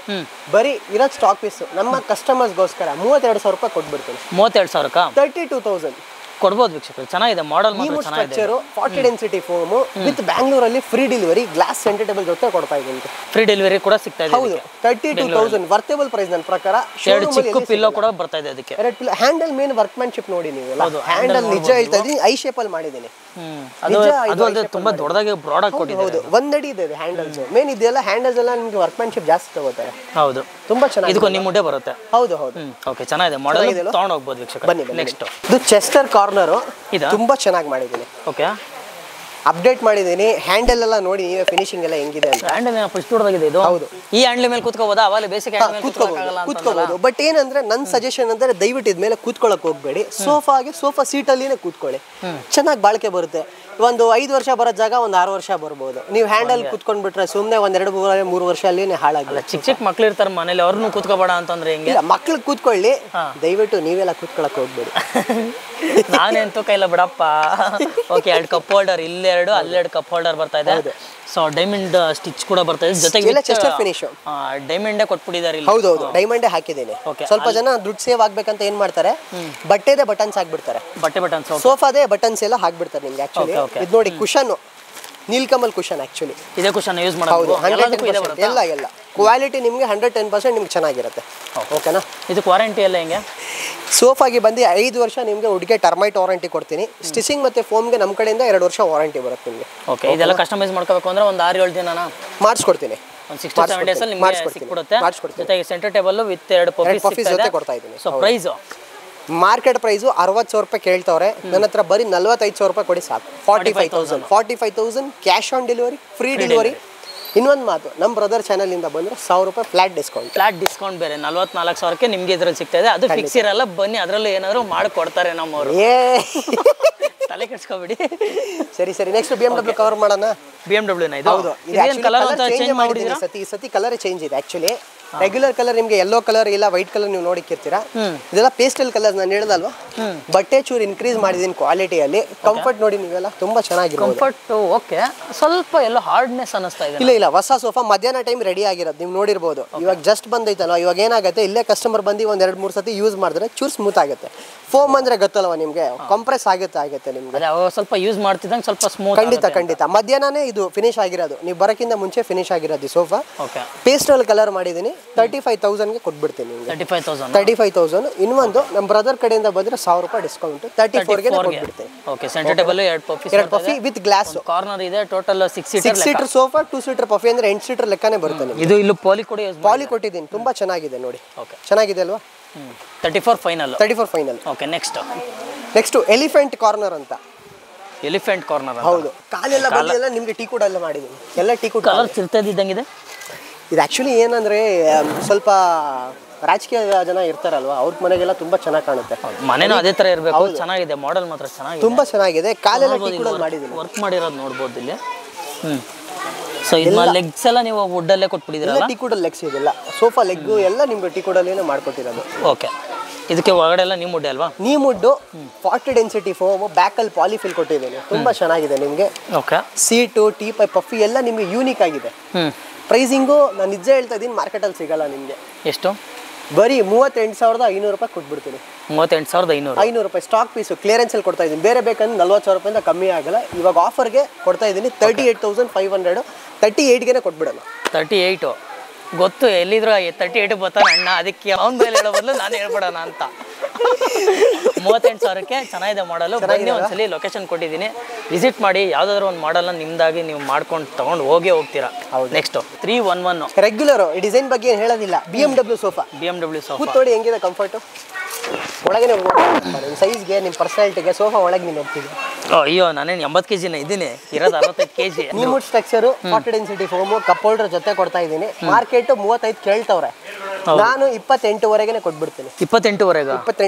Speaker 1: ಬರೀ ಇರೋ ಸ್ಟಾಕ್ ಪೀಸ್ ನಮ್ಮ ಕಸ್ಟಮರ್ಸ್ಗೋಸ್ಕರ 32,000 ರೂಪಾಯಿ ಕೊಟ್ಬಿಡ್ತೀನಿ.
Speaker 3: 32,000ಕ್ಕ
Speaker 1: 32,000
Speaker 3: ಕೊಡ್ಬೋದು ವೀಕ್ಷಕರು. ಚೆನ್ನಾಗಿದೆ ಮಾಡೆಲ್, ಮಾತ್ರ ಚೆನ್ನಾಗಿದೆ.
Speaker 1: 40 ಡೆನ್ಸಿಟಿ ಫೋಮ್ ವಿತ್ ಬ್ಯಾಂಗ್ಳೂರಲ್ಲಿ free delivery, glass centre table ಜೊತೆ ಕೊಡ್ತಾ ಇದ್ದೀನಿ.
Speaker 3: ಫ್ರೀ ಡೆಲಿವರಿ ಕೂಡ ಸಿಗ್ತಾ ಇದೆ.
Speaker 1: ಹೌದು, 32,000 ವರ್ತೆಬಲ್ ಪ್ರೈಸ್ ನನ್ನ ಪ್ರಕಾರ.
Speaker 3: ಎರಡು ಚಿಕ್ಕ ಪಿಲ್ಲೋ ಕೂಡ ಬರ್ತಾ ಇದೆ ಅದಕ್ಕೆ.
Speaker 1: ಹ್ಯಾಂಡಲ್ ಮೇನ್ ವರ್ಕ್ಮ್ಯಾನ್ಶಿಪ್ ನೋಡಿ ನೀವು. ಹ್ಯಾಂಡಲ್ ನಿಜ ಹೇಳ್ತಾ ಇದ್ದೀನಿ, ಐ ಶೇಪ್ ಅಲ್ಲಿ ಮಾಡಿದ್ದೀನಿ.
Speaker 3: ಅದು ತುಂಬಾ ದೊಡ್ಡದಾಗಿ ಬ್ರಾಡ್ ಆಗಿ ಕೊಟ್ಟಿದ್ದಾರೆ.
Speaker 1: 1 ಅಡಿ ಇದೆ ಹ್ಯಾಂಡಲ್ಸ್. ಮೇನ್ ಇದೆಲ್ಲ ಹ್ಯಾಂಡಲ್ಸ್ ಎಲ್ಲ ನಿಮಗೆ ವರ್ಕ್ಮ್ಯಾನ್ಶಿಪ್ ಜಾಸ್ತಿ ತಗೋತಾರೆ.
Speaker 3: ಹೌದು,
Speaker 1: ತುಂಬಾ ಚೆನ್ನಾಗಿ.
Speaker 3: ಇದಕ್ಕೂ ನಿಮ್ಮ ಮುಡ್ಡೆ ಬರುತ್ತೆ.
Speaker 1: ಹೌದು ಹೌದು.
Speaker 3: ಓಕೆ, ಚೆನ್ನಾಗಿದೆ ಮಾಡೆಲ್, ತಗೊಂಡು ಹೋಗ್ಬೋದು ವೀಕ್ಷಕರು.
Speaker 1: ಬನ್ನಿ.
Speaker 3: ನೆಕ್ಸ್ಟ್
Speaker 1: ಇದು ಚೆಸ್ಟರ್ ಕಾರ್ನರ್.
Speaker 3: ಇದು
Speaker 1: ತುಂಬಾ ಚೆನ್ನಾಗಿ ಮಾಡಿದ್ದೀನಿ.
Speaker 3: ಓಕೆ,
Speaker 1: ಅಪ್ಡೇಟ್ ಮಾಡಿದ್ದೀನಿ. ಹ್ಯಾಂಡಲ್ ಎಲ್ಲ ನೋಡಿ ನೀವೇ, ಫಿನಿಶಿಂಗ್ ಎಲ್ಲ ಹೆಂಗಿದೆ ಅಂತ.
Speaker 3: ಹ್ಯಾಂಡಲ್ ಫಸ್ಟ್ ದೊಡ್ಡದಾಗಿದೆ ಇದು.
Speaker 1: ಹೌದು.
Speaker 3: ಈ ಹ್ಯಾಂಡಲ್ ಮೇಲೆ ಕೂತ್ಕೋಬೋದಾ? ಅವಾಗ ಬೇಸಿಕ್ ಹ್ಯಾಂಡಲ್
Speaker 1: ಕೂತ್ಕೋಬಹುದು. ಬಟ್ ಏನಂದ್ರೆ ನನ್ನ ಸಜೆಷನ್ ಅಂದ್ರೆ ದಯವಿಟ್ಟು ಇದ್ಮೇಲೆ ಕೂತ್ಕೊಳ್ಳಕ್ ಹೋಗ್ಬೇಡಿ. ಸೋಫಾ ಸೀಟ್ ಅಲ್ಲಿನೇ ಕೂತ್ಕೊಳ್ಳಿ, ಚೆನ್ನಾಗಿ ಬಾಳಿಕೆ ಬರುತ್ತೆ. ಒಂದು 5 ವರ್ಷ ಬರೋ ಜಾಗ ಒಂದು 6 ವರ್ಷ ಬರ್ಬೋದು. ನೀವು ಹ್ಯಾಂಡಲ್ ಕೂತ್ಕೊಂಡ್ಬಿಟ್ರೆ ಸುಮ್ಮನೆ 1-2-3 ವರ್ಷ ಅಲ್ಲಿನೇ ಹಾಳಾಗಲ್ಲ.
Speaker 3: ಚಿಕ್ಕ ಮಕ್ಳು ಇರ್ತಾರೆ ಮನೇಲಿ, ಅವ್ರನ್ನೂ ಕೂತ್ಕೋಬೇಡ ಅಂತಂದ್ರೆ ಹೆಂಗೆ?
Speaker 1: ಇಲ್ಲ, ಮಕ್ಳು ಕೂತ್ಕೊಳ್ಳಿ, ದಯವಿಟ್ಟು ನೀವೆಲ್ಲ ಕೂತ್ಕೊಳಕ್ ಹೋಗ್ಬೇಡಿ.
Speaker 3: ನಾನೆಂತೂ ಕೈಲ ಬಿಡಪ್ಪ. ಓಕೆ, 2 ಕಪ್ ಹೋಲ್ಡರ್, ಇಲ್ಲೆರಡು, ಅಲ್ಲೆರಡು ಕಪ್ ಹೋಲ್ಡರ್ ಬರ್ತಾ ಇದೆ. ಸೊ ಡೈಮಂಡ್ ಸ್ಟಿಚ್ ಕೂಡ ಬರ್ತಾ ಇದೆ ಜೊತೆಗೆ
Speaker 1: ಎಲ್ಲ ಚೆಸ್ಟರ್ ಫಿನಿಶ್
Speaker 3: ಡೈಮಂಡೇ ಕೊಟ್ಬಿಟ್ಟಿದ್ದಾರೆ ಇಲ್ಲಿ.
Speaker 1: ಹೌದೌದು ಡೈಮಂಡೇ ಹಾಕಿದ್ದೀನಿ. ಸ್ವಲ್ಪ ಜನ ದುಡ್ಡು ಸೇವ್ ಆಗ್ಬೇಕಂತ ಏನ್ ಮಾಡ್ತಾರೆ, ಬಟ್ಟೆದೇ ಬಟನ್ಸ್ ಹಾಕ್ಬಿಡ್ತಾರೆ,
Speaker 3: ಬಟ್ಟೆ ಬಟನ್ಸ್,
Speaker 1: ಸೋಫಾದೇ ಬಟನ್ಸ್ ಎಲ್ಲ ಹಾಕ್ಬಿಡ್ತಾರೆ ನಿಮ್ಗೆ. ಆಕ್ಚುಲಿ ಇದು ನೋಡಿ ಕುಶನ್, ನೀಲ್ಕಮಲ್ ಕುಶನ್. ಆಕ್ಚುಲಿ
Speaker 3: ಇದೇ ಕುಶನ್ ಯೂಸ್
Speaker 1: ಹೌದು,
Speaker 3: ಮಾಡಬಹುದು.
Speaker 1: ಎಲ್ಲ ಕ್ವಾಲಿಟಿ ನಿಮ್ಗೆ 110% ನಿಮ್ಗೆ ಚೆನ್ನಾಗಿರುತ್ತೆ. ಓಕೆನಾ?
Speaker 3: ಇದು ವಾರಂಟಿ ಎಲ್ಲ ಹೆಂಗೆ?
Speaker 1: ಸೋಫಾಗೆ ಬಂದು 5 ವರ್ಷ ನಿಮಗೆ ಹುಡುಗೆ ಟರ್ಮೈಟ್ ವಾರಂಟಿ ಕೊಡ್ತೀನಿ. ಸ್ಟಿಚಿಂಗ್ ಮತ್ತೆ ಫೋಮ್ಗೆ ನಮ್ಮ ಕಡೆಯಿಂದ 2 ವರ್ಷ ವಾರಂಟಿ ಬರುತ್ತೆ ನಿಮಗೆ.
Speaker 3: ಓಕೆ, ಇದೆಲ್ಲ ಕಸ್ಟಮೈಸ್ ಮಾಡ್ಕೋಬೇಕು ಅಂದ್ರೆ ಒಂದು 6-7 ದಿನ
Speaker 1: ಮಾಡಿಸ್ಕೊಡ್ತೀನಿ.
Speaker 3: ಒಂದು 6-7 ಡೇಸ್ ಅಲ್ಲಿ ನಿಮಗೆ ಸಿಕ್ಬಿಡುತ್ತೆ. ಜೊತೆಗೆ ಸೆಂಟರ್ ಟೇಬಲ್ ವಿತ್ 2 ಪಫೀಸ್
Speaker 1: ಜೊತೆ ಕೊಡ್ತಾ ಇದ್ದೀನಿ.
Speaker 3: ಸೊ ಪ್ರೈಸ್
Speaker 1: ಮಾರ್ಕೆಟ್ ಪ್ರೈಸು 60,000 ರೂಪಾಯಿ ಕೇಳ್ತವ್ರೆ, ನನ್ನ ಹತ್ರ ಬರೀ 45,000 ರೂಪಾಯಿ ಕೊಡಿ ಸಾಕು. 45,000 cash on delivery, free delivery. ಇನ್ನೊಂದು ಮಾತು, ನಮ್ಮ ಬ್ರದರ್ ಚಾನಲಿಂದ ಬಂದರೆ 1,000 ರೂಪಾಯಿ ಫ್ಲಾಟ್ ಡಿಸ್ಕೌಂಟ್ ಬೇರೆ 44,000ಕ್ಕೆ ನಿಮಗೆ ಇದ್ರಲ್ಲಿ ಸಿಗ್ತಾ ಇದೆ. ಅದು ಫಿಕ್ಸ್ ಇರಲ್ಲ, ಬನ್ನಿ ಅದರಲ್ಲೂ ಏನಾದರೂ ಮಾಡಿಕೊಡ್ತಾರೆ ನಮ್ಮವರು. ತಲೆ ಕೆಡ್ಸ್ಕೊಬಿಡಿ. ಸರಿ ನೆಕ್ಸ್ಟ್ BMW ಕವರ್ ಮಾಡೋಣ.
Speaker 3: BMW ನ ಇದು? ಹೌದು, ಇದೇನು ಕಲರ್ ಅಂತ ಚೇಂಜ್ ಮಾಡಿದ್ದೀರಾ?
Speaker 1: ಈ ಸತಿ ಕಲರ್ ಚೇಂಜ್ ಇದೆ. ಆಕ್ಚುಲಿ ರೆಗ್ಯುಲರ್ ಕಲರ್ ನಿಮಗೆ ಯೆಲ್ಲೋ ಕಲರ್ ಇಲ್ಲ ವೈಟ್ ಕಲರ್ ನೀವು ನೋಡಿಕ್ಕಿರ್ತೀರಾ. ಇದೆಲ್ಲ ಪೇಸ್ಟಲ್ ಕಲರ್. ನಾನು ಹೇಳ್ದಲ್ವಾ, ಬಟ್ಟೆ ಚೂರು ಇನ್ಕ್ರೀಸ್ ಮಾಡಿದ್ದೀನಿ ಕ್ವಾಲಿಟಿಯಲ್ಲಿ. ಕಂಫರ್ಟ್ ನೋಡಿ ನೀವೆಲ್ಲ ತುಂಬಾ ಚೆನ್ನಾಗಿದೆ.
Speaker 3: ಕಂಫರ್ಟ್ ಓಕೆ, ಸ್ವಲ್ಪ ಎಲ್ಲೋ ಹಾರ್ಡ್ನೆಸ್ ಅನ್ನಿಸ್ತಾ ಇದೆ.
Speaker 1: ಇಲ್ಲ ಹೊಸ ಸೋಫಾ ಮಧ್ಯಾಹ್ನ ಟೈಮ್ ರೆಡಿ ಆಗಿರೋದು ನೀವು ನೋಡಿರ್ಬೋದು. ಇವಾಗ ಜಸ್ಟ್ ಬಂದೈತಲ್ಲ, ಇವಾಗ ಏನಾಗುತ್ತೆ, ಇಲ್ಲೇ ಕಸ್ಟಮರ್ ಬಂದು ಒಂದ್ 2-3 ಸತಿ ಯೂಸ್ ಮಾಡಿದ್ರೆ ಚೂರು ಸ್ಮೂತ್ ಆಗುತ್ತೆ. ಫೋಮ್ ಅಂದ್ರೆ ಗೊತ್ತಲ್ವ ನಿಮ್ಗೆ, ಕಂಪ್ರೆಸ್ ಆಗುತ್ತೆ ನಿಮ್ಗೆ.
Speaker 3: ಸ್ವಲ್ಪ ಯೂಸ್ ಮಾಡ್ತಿದ್ದಂಗೆ ಸ್ವಲ್ಪ ಸ್ಮೂತ್.
Speaker 1: ಖಂಡಿತ ಮಧ್ಯಾಹ್ನನೇ ಇದು ಫಿನಿಶ್ ಆಗಿರೋದು, ನೀವು ಬರಕ್ಕಿಂತ ಮುಂಚೆ ಫಿನಿಶ್ ಆಗಿರೋದು ಸೋಫಾ. ಪೇಸ್ಟಲ್ ಕಲರ್ ಮಾಡಿದ್ದೀನಿ. 35,000ಗೆ ಕೊಟ್ಬಿಡ್ತೀನಿ ನಿಮ್ಗೆ. 35,000. ಇನ್ನೊಂದು ನಮ್ಮ ಬ್ರದರ್ ಕಡೆಯಿಂದ ಬಂದ್ರೆ 1,000 ರೂಪಾಯಿ ಡಿಸ್ಕೌಂಟ್ 34ಗೆ ಕೊಟ್ಬಿಡ್ತೀನಿ.
Speaker 3: Okay, centre table 2
Speaker 1: puffy with glass.
Speaker 3: Corner ಇದೆ. Total 6
Speaker 1: seater sofa, 2 seater puffy ಅಂದ್ರೆ 8 ಸೀಟರ್ ಲೆಕ್ಕನೇ ಬರುತ್ತೆ ನಿಮ್ಗೆ.
Speaker 3: ಇದು ಇಲ್ಲಿ ಪಾಲಿ
Speaker 1: ಕೊಟ್ಟಿದ್ದೀನಿ, ತುಂಬಾ ಚೆನ್ನಾಗಿದೆ ನೋಡಿ. ಚೆನ್ನಾಗಿದೆ ಅಲ್ವಾ?
Speaker 3: 34 final. Okay,
Speaker 1: next elephant corner ಅಂತ.
Speaker 3: Elephant corner.
Speaker 1: ಹೌದು, ಕಾಲೆಲ್ಲ ಬದಿಯೆಲ್ಲ ನಿಮ್ಗೆ ಟೀಕುಡ್ ಎಲ್ಲ ಮಾಡಿದ್ದೀನಿ. ಎಲ್ಲ ಟೀಕುಡ್
Speaker 3: ಕಲರ್ ಚಿರ್ತದಿದ್ದಂಗಿದೆ.
Speaker 1: ಇದು ಆಕ್ಚುಲಿ ಏನಂದ್ರೆ ಸ್ವಲ್ಪ ರಾಜಕೀಯ ಜನ ಇರ್ತಾರಲ್ವಾ, ಅವ್ರ ಮನೆಗೆಲ್ಲ ತುಂಬಾ ಚೆನ್ನಾಗಿ ಕಾಣುತ್ತೆ.
Speaker 3: ಮನೆನೂ ಅದೇ ತರ ಇರಬೇಕು. ಚೆನ್ನಾಗಿದೆ, ಮಾಡೆಲ್ ಮಾತ್ರ ಚೆನ್ನಾಗಿದೆ,
Speaker 1: ತುಂಬಾ ಚೆನ್ನಾಗಿದೆ. ಕಾಲೆಲ್ಲ ಟೀಕುಡ್ ಮಾಡಿದ್ದೀನಿ,
Speaker 3: ವರ್ಕ್ ಮಾಡಿರೋದು ನೋಡ್ಬೋದು ಇಲ್ಲಿ. ಸೊ ಇದು ಲೆಗ್ಸ್ ಎಲ್ಲ ನೀವು ವುಡ್ ಅಲ್ಲೇ ಕೊಟ್ಬಿಟ್ಟಿದ್ದೀರಲ್ಲ?
Speaker 1: ಟೀಕುಡ್ ಲೆಗ್ಸ್ ಇದೆಲ್ಲ ಸೋಫಾ ಲೆಗ್ ಎಲ್ಲ ನಿಮ್ಗೆ ಟೀಕುಡ್ ಅಲ್ಲೇ ಮಾಡ್ಕೊಟ್ಟಿರೋದು.
Speaker 3: ಓಕೆ, ಇದಕ್ಕೆ ಒಳಗಡೆ ಎಲ್ಲ ನೀಮ್ ವುಡ್ ಅಲ್ವಾ?
Speaker 1: Neem wood 40 density foam, back ಅಲ್ಲಿ ಪಾಲಿಫಿಲ್ ಕೊಟ್ಟಿದ್ದೀನಿ. ತುಂಬಾ ಚೆನ್ನಾಗಿದೆ ನಿಮ್ಗೆ.
Speaker 3: Okay,
Speaker 1: seat, teapoy, puffy ಎಲ್ಲ ನಿಮ್ಗೆ ಯೂನಿಕ್ ಆಗಿದೆ. ಪ್ರೈಸಿಂಗು ನಾನು ನಿಜ ಹೇಳ್ತಾ ಇದ್ದೀನಿ, ಮಾರ್ಕೆಟಲ್ಲಿ ಸಿಗಲ್ಲ ನಿಮಗೆ.
Speaker 3: ಎಷ್ಟು?
Speaker 1: ಬರೀ 38,500 ರೂಪಾಯಿ ಕೊಟ್ಬಿಡ್ತೀನಿ.
Speaker 3: 38,500
Speaker 1: ರೂಪಾಯಿ ಸ್ಟಾಕ್ ಪೀಸು ಕ್ಲಿಯರೆನ್ಸ್ ಅಲ್ಲಿ ಕೊಡ್ತಾ ಇದ್ದೀನಿ. ಬೇರೆ ಬೇಕಂದ್ರೆ 40,000 ರೂಪಾಯಿಂದ ಕಮ್ಮಿ ಆಗಲ್ಲ. ಇವಾಗ ಆಫರ್ಗೆ ಕೊಡ್ತಾ ಇದ್ದೀನಿ 38,500. 38ಗೆ ಕೊಟ್ಬಿಡೋಣ.
Speaker 3: 38 ಗೊತ್ತು, ಎಲ್ಲಿದ್ರು 38 ಬರ್ತಾನೆ ಅಣ್ಣ, ಅದಕ್ಕೆ ಅವ್ನ ಮೇಲೆ ಹೇಳೋ ಬದಲು ನಾನು ಹೇಳ್ಬಿಡೋಣ ಅಂತ. 38,000ಕ್ಕೆ ಚೆನ್ನಾಗಿದೆ ಮಾಡಲು. ಬನ್ನಿ, ಒಂದ್ಸಲಿ ಲೊಕೇಶನ್ ಕೊಟ್ಟಿದ್ದೀನಿ, ವಿಸಿಟ್ ಮಾಡಿ. ಯಾವ್ದಾದ್ರು ಒಂದು ಮಾಡಲ್ನ ನಿಮ್ದಾಗಿ ನೀವು ಮಾಡ್ಕೊಂಡು ತಗೊಂಡು ಹೋಗ್ತೀರಾ. ನೆಕ್ಸ್ಟ್ 311
Speaker 1: ರೆಗ್ಯುಲರ್ ಡಿಸೈನ್ ಬಗ್ಗೆ ಏನು ಹೇಳೋದಿಲ್ಲ. BMW sofa. ಕೂತ್ಕೊಳ್ಳಿ, ಹೆಂಗಿದೆ ಕಂಫರ್ಟು. ಒಳಗೆ ನಿಮ್ಮ ಸೈಜ್ಗೆ, ನಿಮ್ಮ ಪರ್ಸನಾಲಿಟಿಗೆ ಸೋಫಾ ಒಳಗೆ ನೀನು ಹೋಗ್ತಿದ್ದೆ.
Speaker 3: ಅಯ್ಯೋ, ನಾನೇನು 80 kg ಇದ್ದೀನಿ, ಇರೋದು 65 kg.
Speaker 1: Neem wood structure, 40 density foam, cup holder ಜೊತೆ ಕೊಡ್ತಾ ಇದ್ದೀನಿ. ಮಾರ್ಕೆಟ್ 35 ಕೇಳ್ತವ್ರೆ, ನಾನು 28ವರೆಗೆ ಕೊಟ್ಬಿಡ್ತೀನಿ. 28ವರೆಗೆ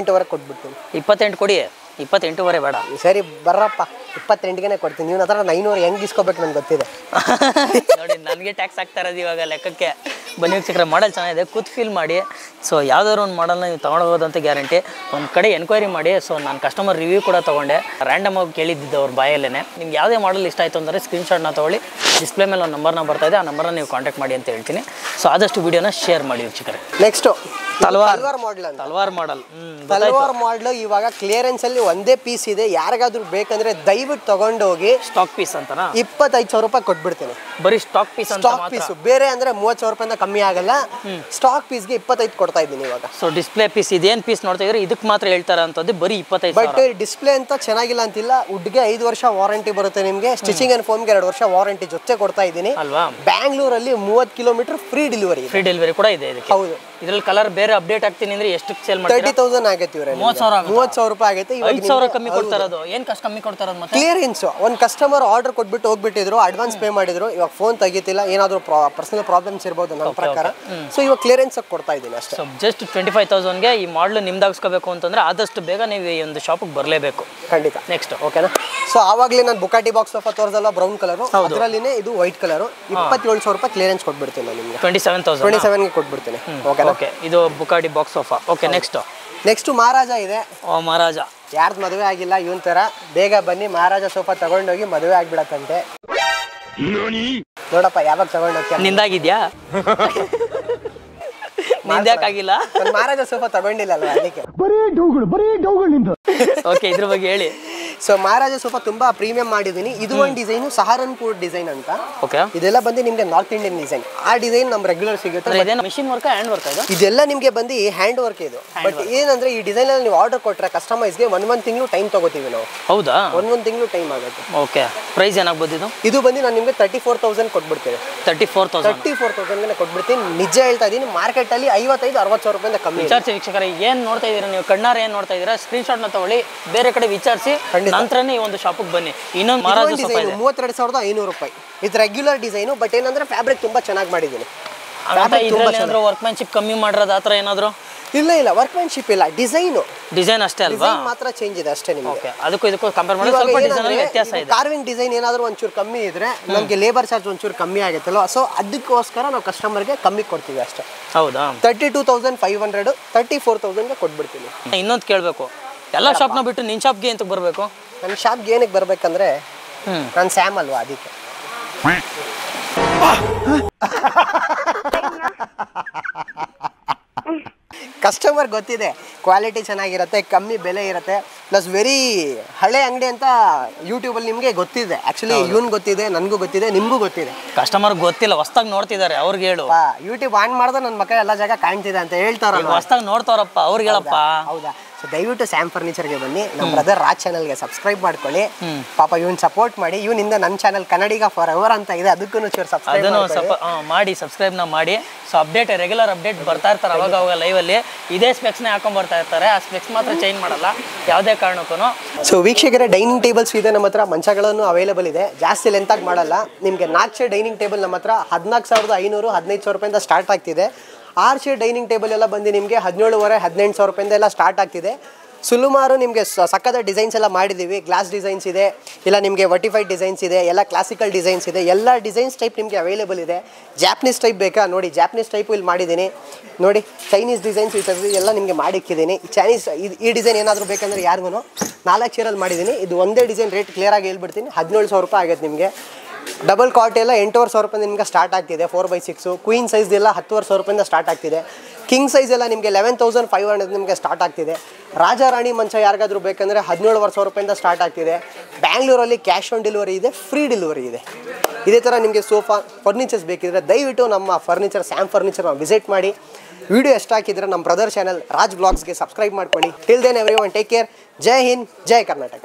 Speaker 1: ಕೊಟ್ಬಿಡ್ತೀನಿ.
Speaker 3: 28 ಕೊಡಿ, 28ವರೆ ಬೇಡ.
Speaker 1: ಸರಿ ಬರ್ರಪ್ಪ, 28ಗೆ ಕೊಡ್ತೀನಿ. ನೀವು ಹತ್ರ 900 ಹೆಂಗೆ ಇಸ್ಕೋಬೇಕು ನಂಗೆ ಗೊತ್ತಿದೆ.
Speaker 3: ನೋಡಿ, ನನಗೆ ಟ್ಯಾಕ್ಸ್ ಆಗ್ತಾ ಇರೋದು ಇವಾಗ ಲೆಕ್ಕಕ್ಕೆ. ಬನ್ನಿ ವೀಕ್ಷಕರೇ, ಮಾಡಲ್ ಚೆನ್ನಾಗಿದೆ, ಕೂತ್ ಫೀಲ್ ಮಾಡಿ. ಸೊ ಯಾವ್ದಾದ್ರು ಒಂದು ಮಾಡಲ್ನ ನೀವು ತೊಗೊಂಡೋಗೋದಂತ ಗ್ಯಾರಂಟಿ. ಒಂದು ಕಡೆ ಎನ್ಕ್ವೈರಿ ಮಾಡಿ. ಸೊ ನಾನು ಕಸ್ಟಮರ್ ರಿವ್ಯೂ ಕೂಡ ತೊಗೊಂಡೆ, ರ್ಯಾಂಡಮ್ ಆಗಿ ಕೇಳಿದ್ದಿದ್ದು ಅವ್ರ ಬಾಯಲ್ಲೇ. ನಿಮ್ಗೆ ಯಾವುದೇ ಮಾಡಲ್ ಇಷ್ಟ ಆಯಿತು ಅಂದರೆ ಸ್ಕ್ರೀನ್ಶಾಟ್ನ ತೊಗೊಳ್ಳಿ, ಡಿಸ್ಪ್ಲೇ ಮೇಲೆ ಒಂದು ನಂಬರ್ನ ಬರ್ತಾ ಇದೆ, ಆ ನಂಬರ್ನ ನೀವು ಕಾಂಟ್ಯಾಕ್ಟ್ ಮಾಡಿ ಅಂತ ಹೇಳ್ತೀನಿ. ಸೊ ಆದಷ್ಟು ವಿಡಿಯೋನ ಶೇರ್ ಮಾಡಿ ವೀಕ್ಷಕರೇ.
Speaker 1: ನೆಕ್ಸ್ಟು
Speaker 3: ತಲ್ವಾರ್ ಮಾಡಲ್.
Speaker 1: ತಲ್ವಾರ್ ಮಾಡಲ್ ಇವಾಗ ಕ್ಲಿಯರೆನ್ಸ್ ಅಲ್ಲಿ ಒಂದೇ ಪೀಸ್ ಇದೆ. ಯಾರಿಗಾದ್ರೂ ಬೇಕಂದ್ರೆ ದಯವಿಟ್ಟು ತಗೊಂಡೋಗಿ.
Speaker 3: ಸ್ಟಾಕ್ ಪೀಸ್ ಅಂತನಾ?
Speaker 1: 25,000 ರೂಪಾಯಿ ಕೊಟ್ಬಿಡ್ತೀನಿ.
Speaker 3: ಬರೀ ಸ್ಟಾಕ್ ಪೀಸ್ ಅಂತ.
Speaker 1: ಸ್ಟಾಕ್ ಪೀಸ್ ಬೇರೆ ಅಂದ್ರೆ 30,000 ರೂಪಾಯಿಂದ ಕಮ್ಮಿ ಆಗಲ್ಲ. ಸ್ಟಾಕ್ ಪೀಸ್ಗೆ 25 ಕೊಡ್ತಾ ಇದ್ದೀನಿ ಇವಾಗ.
Speaker 3: ಸೊ ಡಿಸ್ಪ್ಲೇ ಪೀಸ್ ಇದೇನು ಪೀಸ್ ನೋಡ್ತಾ ಇದ್ರೆ ಇದಕ್ಕೆ ಮಾತ್ರ ಹೇಳ್ತಾರೆ ಅಂತದ್ದು, ಬರೀ 25,000.
Speaker 1: ಬಟ್ ಡಿಸ್ಪ್ಲೇ ಅಂತ ಚೆನ್ನಾಗಿಲ್ಲ ಅಂತಿಲ್ಲ. ವುಡ್ಗೆ 5 ವರ್ಷ ವಾರಂಟಿ ಬರುತ್ತೆ ನಿಮಗೆ. ಸ್ಟಿಚಿಂಗ್ ಅಂಡ್ ಫೋಮ್ಗೆ 2 ವರ್ಷ ವಾರಂಟಿ ಜೊತೆ ಕೊಡ್ತಾ ಇದ್ದೀನಿ
Speaker 3: ಅಲ್ವಾ?
Speaker 1: ಬ್ಯಾಂಗ್ಳೂರಲ್ಲಿ 30 ಕಿಲೋಮೀಟರ್ ಫ್ರೀ ಡೆಲಿವರಿ
Speaker 3: ಕೂಡ ಇದೆ ಇದಕ್ಕೆ.
Speaker 1: ಹೌದು.
Speaker 3: ಇದ್ರಲ್ಲಿ ಕಲರ್ ಬೇರೆ ಅಪ್ಡೇಟ್ ಆಗ್ತೀನಿ ಅಂದ್ರೆ ಎಷ್ಟು ಸೇಲ್ ಮಾಡ್ತೀರಾ?
Speaker 1: 30,000 ಆಗೈತೆ ಇವ್ರೆ.
Speaker 3: 30,000
Speaker 1: ರೂಪಾಯಿ ಆಗೈತೆ.
Speaker 3: 5,000 ಕಮ್ಮಿ ಕೊಡ್ತಾ ಇರೋದು. ಏನು ಕಮ್ಮಿ ಕೊಡ್ತಾ ಇರೋದು? ಮತ್ತೆ
Speaker 1: ಕ್ಲಿಯರೆನ್ಸ್. ಒಂದು ಕಸ್ಟಮರ್ ಆರ್ಡರ್ ಕೊಟ್ಬಿಟ್ಟು ಹೋಗ್ಬಿಟ್ಟಿದ್ರು, ಅಡ್ವಾನ್ಸ್ ಪೇ ಮಾಡಿದ್ರು, ಇವಾಗ ಫೋನ್ ತೆಗಿತಿಲ್ಲ, ಏನಾದರೂ ಪರ್ಸನಲ್ ಪ್ರಾಬ್ಲಮ್ಸ್ ಇರ್ಬೋದು ನನ್ನ ಪ್ರಕಾರ. ಸೊ ಇವಾಗ ಕ್ಲಿಯರೆನ್ಸ್ ಕೊಡ್ತಾ ಇದ್ದೀನಿ ಅಷ್ಟೇ.
Speaker 3: ಸೊ ಜಸ್ಟ್ 25,000ಗೆ ಈ ಮಾಡಲ್ ನಿಮ್ದಾಗಿಸ್ಕೋಬೇಕು ಅಂತಂದ್ರೆ ಆದಷ್ಟು ಬೇಗ ನೀವು ಈ ಒಂದು ಶಾಪಿಗೆ ಬರಲೇಬೇಕು.
Speaker 1: ಖಂಡಿತ.
Speaker 3: ನೆಕ್ಸ್ಟ್
Speaker 1: ಓಕೆನಾ? ಸೊ ಆವಾಗಲೇ ನಾನು ಬುಕಾಟಿ ಬಾಕ್ಸ್ ಸೋಫಾ ತೋರಿಸಲ್ಲ, ಬ್ರೌನ್ ಕಲರು, ಅದರಲ್ಲಿನೇ ಇದು ವೈಟ್ ಕಲರು. 27,000 ರೂಪಾಯಿ ಕ್ಲಿಯರೆನ್ಸ್ ಕೊಟ್ಬಿಡ್ತೀನಿ ನಾನು ನಿಮಗೆ. 27,000ಗೆ ಕೊಟ್ಬಿಡ್ತೀನಿ. ಓಕೆ, ಇದು ಬುಕಾಟಿ ಬಾಕ್ಸ್ ಸೋಫಾ. ಓಕೆ, ನೆಕ್ಸ್ಟ್ ಮಹಾರಾಜ ಇದೆ.
Speaker 3: ಮಹಾರಾಜ
Speaker 1: ಯಾರ್ದು ಮದುವೆ ಆಗಿಲ್ಲ ಇವನ್ ತರ ಬೇಗ ಬನ್ನಿ, ಮಹಾರಾಜ ಸೋಫಾ ತಗೊಂಡೋಗಿ ಮದುವೆ ಆಗ್ಬಿಡತ್ತಂತೆ. ನೋಡಪ್ಪ ಯಾವಾಗ ತಗೊಂಡು ಹೋಗ್ತೀಯ
Speaker 3: ನಿಂದಾಗಿದ್ಯಾ ನಿಂದ್ಯಾಕಾಗಿಲ್ಲ
Speaker 1: ನಾನು ಮಹಾರಾಜ ಸೋಫಾ ತಗೊಂಡಿಲ್ಲಲ್ವಾ ಅದಕ್ಕೆ.
Speaker 3: ಓಕೆ ಇದ್ರ ಬಗ್ಗೆ ಹೇಳಿ.
Speaker 1: ಸೊ ಮಹಾರಾಜ ಸೋಫಾ ತುಂಬಾ ಪ್ರೀಮಿಯಂ ಮಾಡಿದೀನಿ. ಇದು ಒಂದು ಡಿಸೈನ್ ಸಹಾರನ್ಪುರ್ ಡಿಸೈನ್ ಅಂತ.
Speaker 3: ಓಕೆ
Speaker 1: ಇದೆಲ್ಲ ಬಂದು ನಿಮ್ಗೆ ನಾರ್ತ್ ಇಂಡಿಯನ್ ಡಿಸೈನ್. ಆ ಡಿಸೈನ್ ನಮ್ ರೆಗ್ಯುಲರ್ ಸಿಗುತ್ತೆ.
Speaker 3: ಇದೇನು ಮಿಷಿನ್ ವರ್ಕ್ ಹ್ಯಾಂಡ್ ವರ್ಕ್ ಇದು?
Speaker 1: ಇದೆಲ್ಲ ನಿಮ್ಗೆ ಬಂದು ಹ್ಯಾಂಡ್ ವರ್ಕ್ ಇದು. ಬಟ್ ಏನಂದ್ರೆ ಈ ಡಿಸೈನ್ ಅಲ್ಲಿ ನೀವು ಆರ್ಡರ್ ಕೊಟ್ರೆ ಕಸ್ಟಮೈಸ್ಗೆ ಒಂದ್ ತಿಂಗಳು ಟೈಮ್ ತಗೋತೀವಿ ನಾವು.
Speaker 3: ಹೌದಾ?
Speaker 1: ಒಂದೊಂದು ತಿಂಗಳು ಟೈಮ್ ಆಗುತ್ತೆ.
Speaker 3: ಓಕೆ ಪ್ರೈಸ್ ಏನಾಗ್ಬೋದು ಇದು?
Speaker 1: ಇದು ಬಂದು ನಾನು ನಿಮ್ಗೆ 34,000 ಕೊಟ್ಬಿಡ್ತೇನೆ.
Speaker 3: 34,000
Speaker 1: ಕೊಟ್ಬಿಡ್ತೀನಿ. ನಿಜ ಹೇಳ್ತಾ ಇದೀನಿ, ಮಾರ್ಕೆಟ್ ಅಲ್ಲಿ 55-60 ಸಾವಿರ ರೂಪಾಯಿಂದ ಕಮ್ಮಿ.
Speaker 3: ವಿಚಾರಿಸಿ ವೀಕ್ಷಕರ, ಏನ್ ನೋಡ್ತಾ ಇದೀರಾ ನೀವು, ಕಣ್ಣಾರ ಏನ್ ನೋಡ್ತಾ ಇದೀರಾ, ಸ್ಕ್ರೀನ್ ಶಾಟ್ ನ ತಗೊಳ್ಳಿ, ಬೇರೆ ಕಡೆ ವಿಚಾರಿಸಿ ನಂತರನೇ ಈ ಒಂದು ಶಾಪಿಗೆ ಬನ್ನಿ. ಇನ್ನೊಂದು ಮಹಾರಾಜ ಸೋಫಾ ಇದೆ
Speaker 1: 32,500 ರೂಪಾಯಿ. ಇದು ರೆಗ್ಯುಲರ್ ಡಿಸೈನು, ಬಟ್ ಏನಂದ್ರೆ ಫ್ಯಾಬ್ರಿಕ್ ತುಂಬಾ ಚೆನ್ನಾಗಿ ಮಾಡಿದ್ದೀನಿ.
Speaker 3: ವರ್ಕ್ಮ್ಯಾನ್ಶಿಪ್ ಕಮ್ಮಿ ಮಾಡಿರೋದು ಆತರ ಏನಾದ್ರು?
Speaker 1: ಇಲ್ಲ ವರ್ಕ್ಮ್ಯಾನ್ಶಿಪ್ ಇಲ್ಲ, ಡಿಸೈನ್
Speaker 3: ಅಷ್ಟೇ ಅಲ್ವಾ?
Speaker 1: ಮಾತ್ರ ಚೇಂಜ್ ಇದೆ ಅಷ್ಟೇ ನಿಮಗೆ.
Speaker 3: ಅದಕ್ಕೂ ಇದಕ್ಕೂ ಕಂಪೇರ್ ಮಾಡಿದ್ರೆ ಸ್ವಲ್ಪ ಡಿಸೈನ್ ಅಲ್ಲಿ ವ್ಯತ್ಯಾಸ ಇದೆ.
Speaker 1: ಕಾರ್ವಿಂಗ್ ಡಿಸೈನ್ ಏನಾದರೂ ಒಂಚೂರು ಕಮ್ಮಿ ಇದ್ರೆ ನಮಗೆ ಲೇಬರ್ ಚಾರ್ಜ್ ಒಂಚೂರು ಕಮ್ಮಿ ಆಗುತ್ತಲ್ಲ, ಸೊ ಅದಕ್ಕೋಸ್ಕರ ನಾವು ಕಸ್ಟಮರ್ಗೆ ಕಮ್ಮಿ ಕೊಡ್ತೀವಿ ಅಷ್ಟೇ.
Speaker 3: ಹೌದಾ?
Speaker 1: 32,500 34,000 ಕೊಟ್ಬಿಡ್ತೀನಿ.
Speaker 3: ಇನ್ನೊಂದು ಕೇಳಬೇಕು, ಎಲ್ಲ ಶಾಪ್ನ ಬಿಟ್ಟು ನಿನ್ನ ಶಾಪ್ಗೆ ಅಂತ ಬರಬೇಕು?
Speaker 1: ನನ್ನ ಶಾಪ್ಗೆ ಏನಕ್ಕೆ ಬರ್ಬೇಕಂದ್ರೆ ನಾನು ಸ್ಯಾಮ್ ಅಲ್ವಾ, ಅದಕ್ಕೆ. ಕಸ್ಟಮರ್ ಗೊತ್ತಿದೆ, ಕ್ವಾಲಿಟಿ ಚೆನ್ನಾಗಿರುತ್ತೆ, ಕಮ್ಮಿ ಬೆಲೆ ಇರುತ್ತೆ, ಪ್ಲಸ್ ವೆರಿ ಹಳೆ ಅಂಗಡಿ ಅಂತ ಯೂಟ್ಯೂಬಲ್ಲಿ ನಿಮಗೆ ಗೊತ್ತಿದೆ. ಆ್ಯಕ್ಚುಲಿ ಇವನ್ ಗೊತ್ತಿದೆ, ನನಗೂ ಗೊತ್ತಿದೆ, ನಿಮಗೂ ಗೊತ್ತಿದೆ.
Speaker 3: ಕಸ್ಟಮರ್ ಗೊತ್ತಿಲ್ಲ, ಹೊಸ್ದಾಗಿ ನೋಡ್ತಿದ್ದಾರೆ, ಅವ್ರಿಗೆ ಹೇಳು.
Speaker 1: ಯೂಟ್ಯೂಬ್ ಆನ್ ಮಾಡಿದ್ರೆ ನನ್ನ ಮಕ್ಕ ಎಲ್ಲ ಜಾಗ ಕಾಣ್ತಿದೆ ಅಂತ ಹೇಳ್ತಾರಲ್ಲ,
Speaker 3: ಹೊಸ್ದಾಗಿ ನೋಡ್ತಾರಪ್ಪ, ಅವ್ರಿಗೆ ಹೇಳಪ್ಪ.
Speaker 1: ಹೌದಾ? ಸೊ ದಯವಿಟ್ಟು ಸ್ಯಾಮ್ ಫರ್ನಿಚರ್ಗೆ ಬನ್ನಿ, ನಮ್ಮ ಬ್ರದರ್ ರಾಜ್ ಚಾನಲ್ಗೆ ಸಬ್ಸ್ಕ್ರೈಬ್ ಮಾಡ್ಕೊಳ್ಳಿ. ಪಾಪ ಇವನ್ ಸಪೋರ್ಟ್ ಮಾಡಿ. ಇವನಿಂದ ನನ್ನ ಚಾನಲ್ ಕನ್ನಡಿಗ ಫಾರ್ ಎವರ್ ಅಂತ ಇದೆ, ಅದಕ್ಕೂ
Speaker 3: ಮಾಡಿ, ಸಬ್ಸ್ಕ್ರೈಬ್ನ ಮಾಡಿ. ಸೊ ರೆಗ್ಯುಲರ್ ಅಪ್ಡೇಟ್ ಬರ್ತಾ ಇರ್ತಾರೆ ಅವಾಗ ಲೈವಲ್ಲಿ. ಇದೇ ಸ್ಪೆಕ್ಸ್ನೇ ಹಾಕೊಂಡ್ ಬರ್ತಾ ಇರ್ತಾರೆ, ಆ ಸ್ಪೆಕ್ಸ್ ಮಾತ್ರ ಚೇಂಜ್ ಮಾಡಲ್ಲ ಯಾವುದೇ ಕಾರಣಕ್ಕೂ.
Speaker 1: ಸೊ ವೀಕ್ಷಕರೇ, ಡೈನಿಂಗ್ ಟೇಬಲ್ಸ್ ಇದೆ ನಮ್ಮ ಹತ್ರ, ಮಂಚಗಳನ್ನು ಅವೈಲೇಬಲ್ ಇದೆ. ಜಾಸ್ತಿ ಲೆಂತಾಗಿ ಮಾಡಲ್ಲ. ನಿಮಗೆ 4 ಚೇರ್ ಡೈನಿಂಗ್ ಟೇಬಲ್ ನಮ್ಮ ಹತ್ರ 14,500 15,000 ರೂಪಾಯಿಂದ ಸ್ಟಾರ್ಟ್ ಆಗ್ತಿದೆ. 6 ಚೇರ್ ಡೈನಿಂಗ್ ಟೇಬಲ್ ಎಲ್ಲ ಬಂದು ನಿಮಗೆ 17,500-18,000 ರೂಪಾಯಿಂದ ಎಲ್ಲ ಸ್ಟಾರ್ಟ್ ಆಗ್ತಿದೆ. ಸುಮಾರು ನಿಮಗೆ ಸಕ್ಕದ ಡಿಸೈನ್ಸ್ ಎಲ್ಲ ಮಾಡಿದ್ದೀವಿ. ಗ್ಲಾಸ್ ಡಿಸೈನ್ಸ್ ಇದೆ, ಇಲ್ಲ ನಿಮಗೆ ವರ್ಟಿಫೈಡ್ ಡಿಸೈನ್ಸ್ ಇದೆ, ಎಲ್ಲ ಕ್ಲಾಸಿಕಲ್ ಡಿಸೈನ್ಸ್ ಇದೆ. ಎಲ್ಲ ಡಿಸೈನ್ಸ್ ಟೈಪ್ ನಿಮಗೆ ಅವೈಲೇಬಲ್ ಇದೆ. ಜಾಪನೀಸ್ ಟೈಪ್ ಬೇಕಾ ನೋಡಿ, ಜಾಪನೀಸ್ ಟೈಪು ಇಲ್ಲಿ ಮಾಡಿದ್ದೀನಿ ನೋಡಿ. ಚೈನೀಸ್ ಡಿಸೈನ್ಸ್ ಎಲ್ಲ ನಿಮಗೆ ಮಾಡಿಕ್ಕಿದ್ದೀನಿ. ಚೈನೀಸ್ ಈ ಡಿಸೈನ್ ಏನಾದರೂ ಬೇಕಂದ್ರೆ ಯಾರಿಗೂ 4 ಚೇರಲ್ಲಿ ಮಾಡಿದ್ದೀನಿ. ಇದು ಒಂದೇ ಡಿಸೈನ್ ರೇಟ್ ಕ್ಲಿಯರಾಗಿ ಹೇಳ್ಬಿಡ್ತೀನಿ, 17,000 ರೂಪಾಯಿ ಆಗುತ್ತೆ ನಿಮಗೆ. ಡಬಲ್ ಕಾಟ್ ಎಲ್ಲ 8,500 ರೂಪಾಯಿಂದ ನಿಮಗೆ ಸ್ಟಾರ್ಟ್ ಆಗ್ತಿದೆ. 4x6 ಕ್ವೀನ್ ಸೈಜ್ ಎಲ್ಲ 10,500 ರೂಪಾಯಿಂದ ಸ್ಟಾರ್ಟ್ ಆಗ್ತಿದೆ. ಕಿಂಗ್ ಸೈಜ್ ಎಲ್ಲ ನಿಮಗೆ 11,500 ನಿಮಗೆ ಸ್ಟಾರ್ಟ್ ಆಗ್ತಿದೆ. ರಾಜಾ ರಾಣಿ ಮಂಚ ಯಾರಿಗಾದ್ರೂ ಬೇಕಂದರೆ 17,500 ರೂಪಾಯಿಂದ ಸ್ಟಾರ್ಟ್ ಆಗ್ತಿದೆ. ಬ್ಯಾಂಗ್ಳೂರಲ್ಲಿ ಕ್ಯಾಶ್ ಆನ್ ಡೆಲಿವರಿ ಇದೆ, ಫ್ರೀ ಡೆಲಿವರಿ ಇದೆ. ಇದೇ ಥರ ನಿಮಗೆ ಸೋಫಾ ಫರ್ನಿಚರ್ಸ್ ಬೇಕಿದ್ರೆ ದಯವಿಟ್ಟು ನಮ್ಮ ಫರ್ನಿಚರ್ ಸ್ಯಾಮ್ ಫರ್ನಿಚರ್ ವಿಸಿಟ್ ಮಾಡಿ. ವಿಡಿಯೋ ಎಷ್ಟು ಹಾಕಿದ್ರೆ ನಮ್ಮ ಬ್ರದರ್ ಚಾನಲ್ ರಾಜ್ ಬ್ಲಾಗ್ಸ್ಗೆ ಸಬ್ಸ್ಕ್ರೈಬ್ ಮಾಡ್ಕೊಳ್ಳಿ. Till then everyone take care. Jai Hind, Jai Karnataka.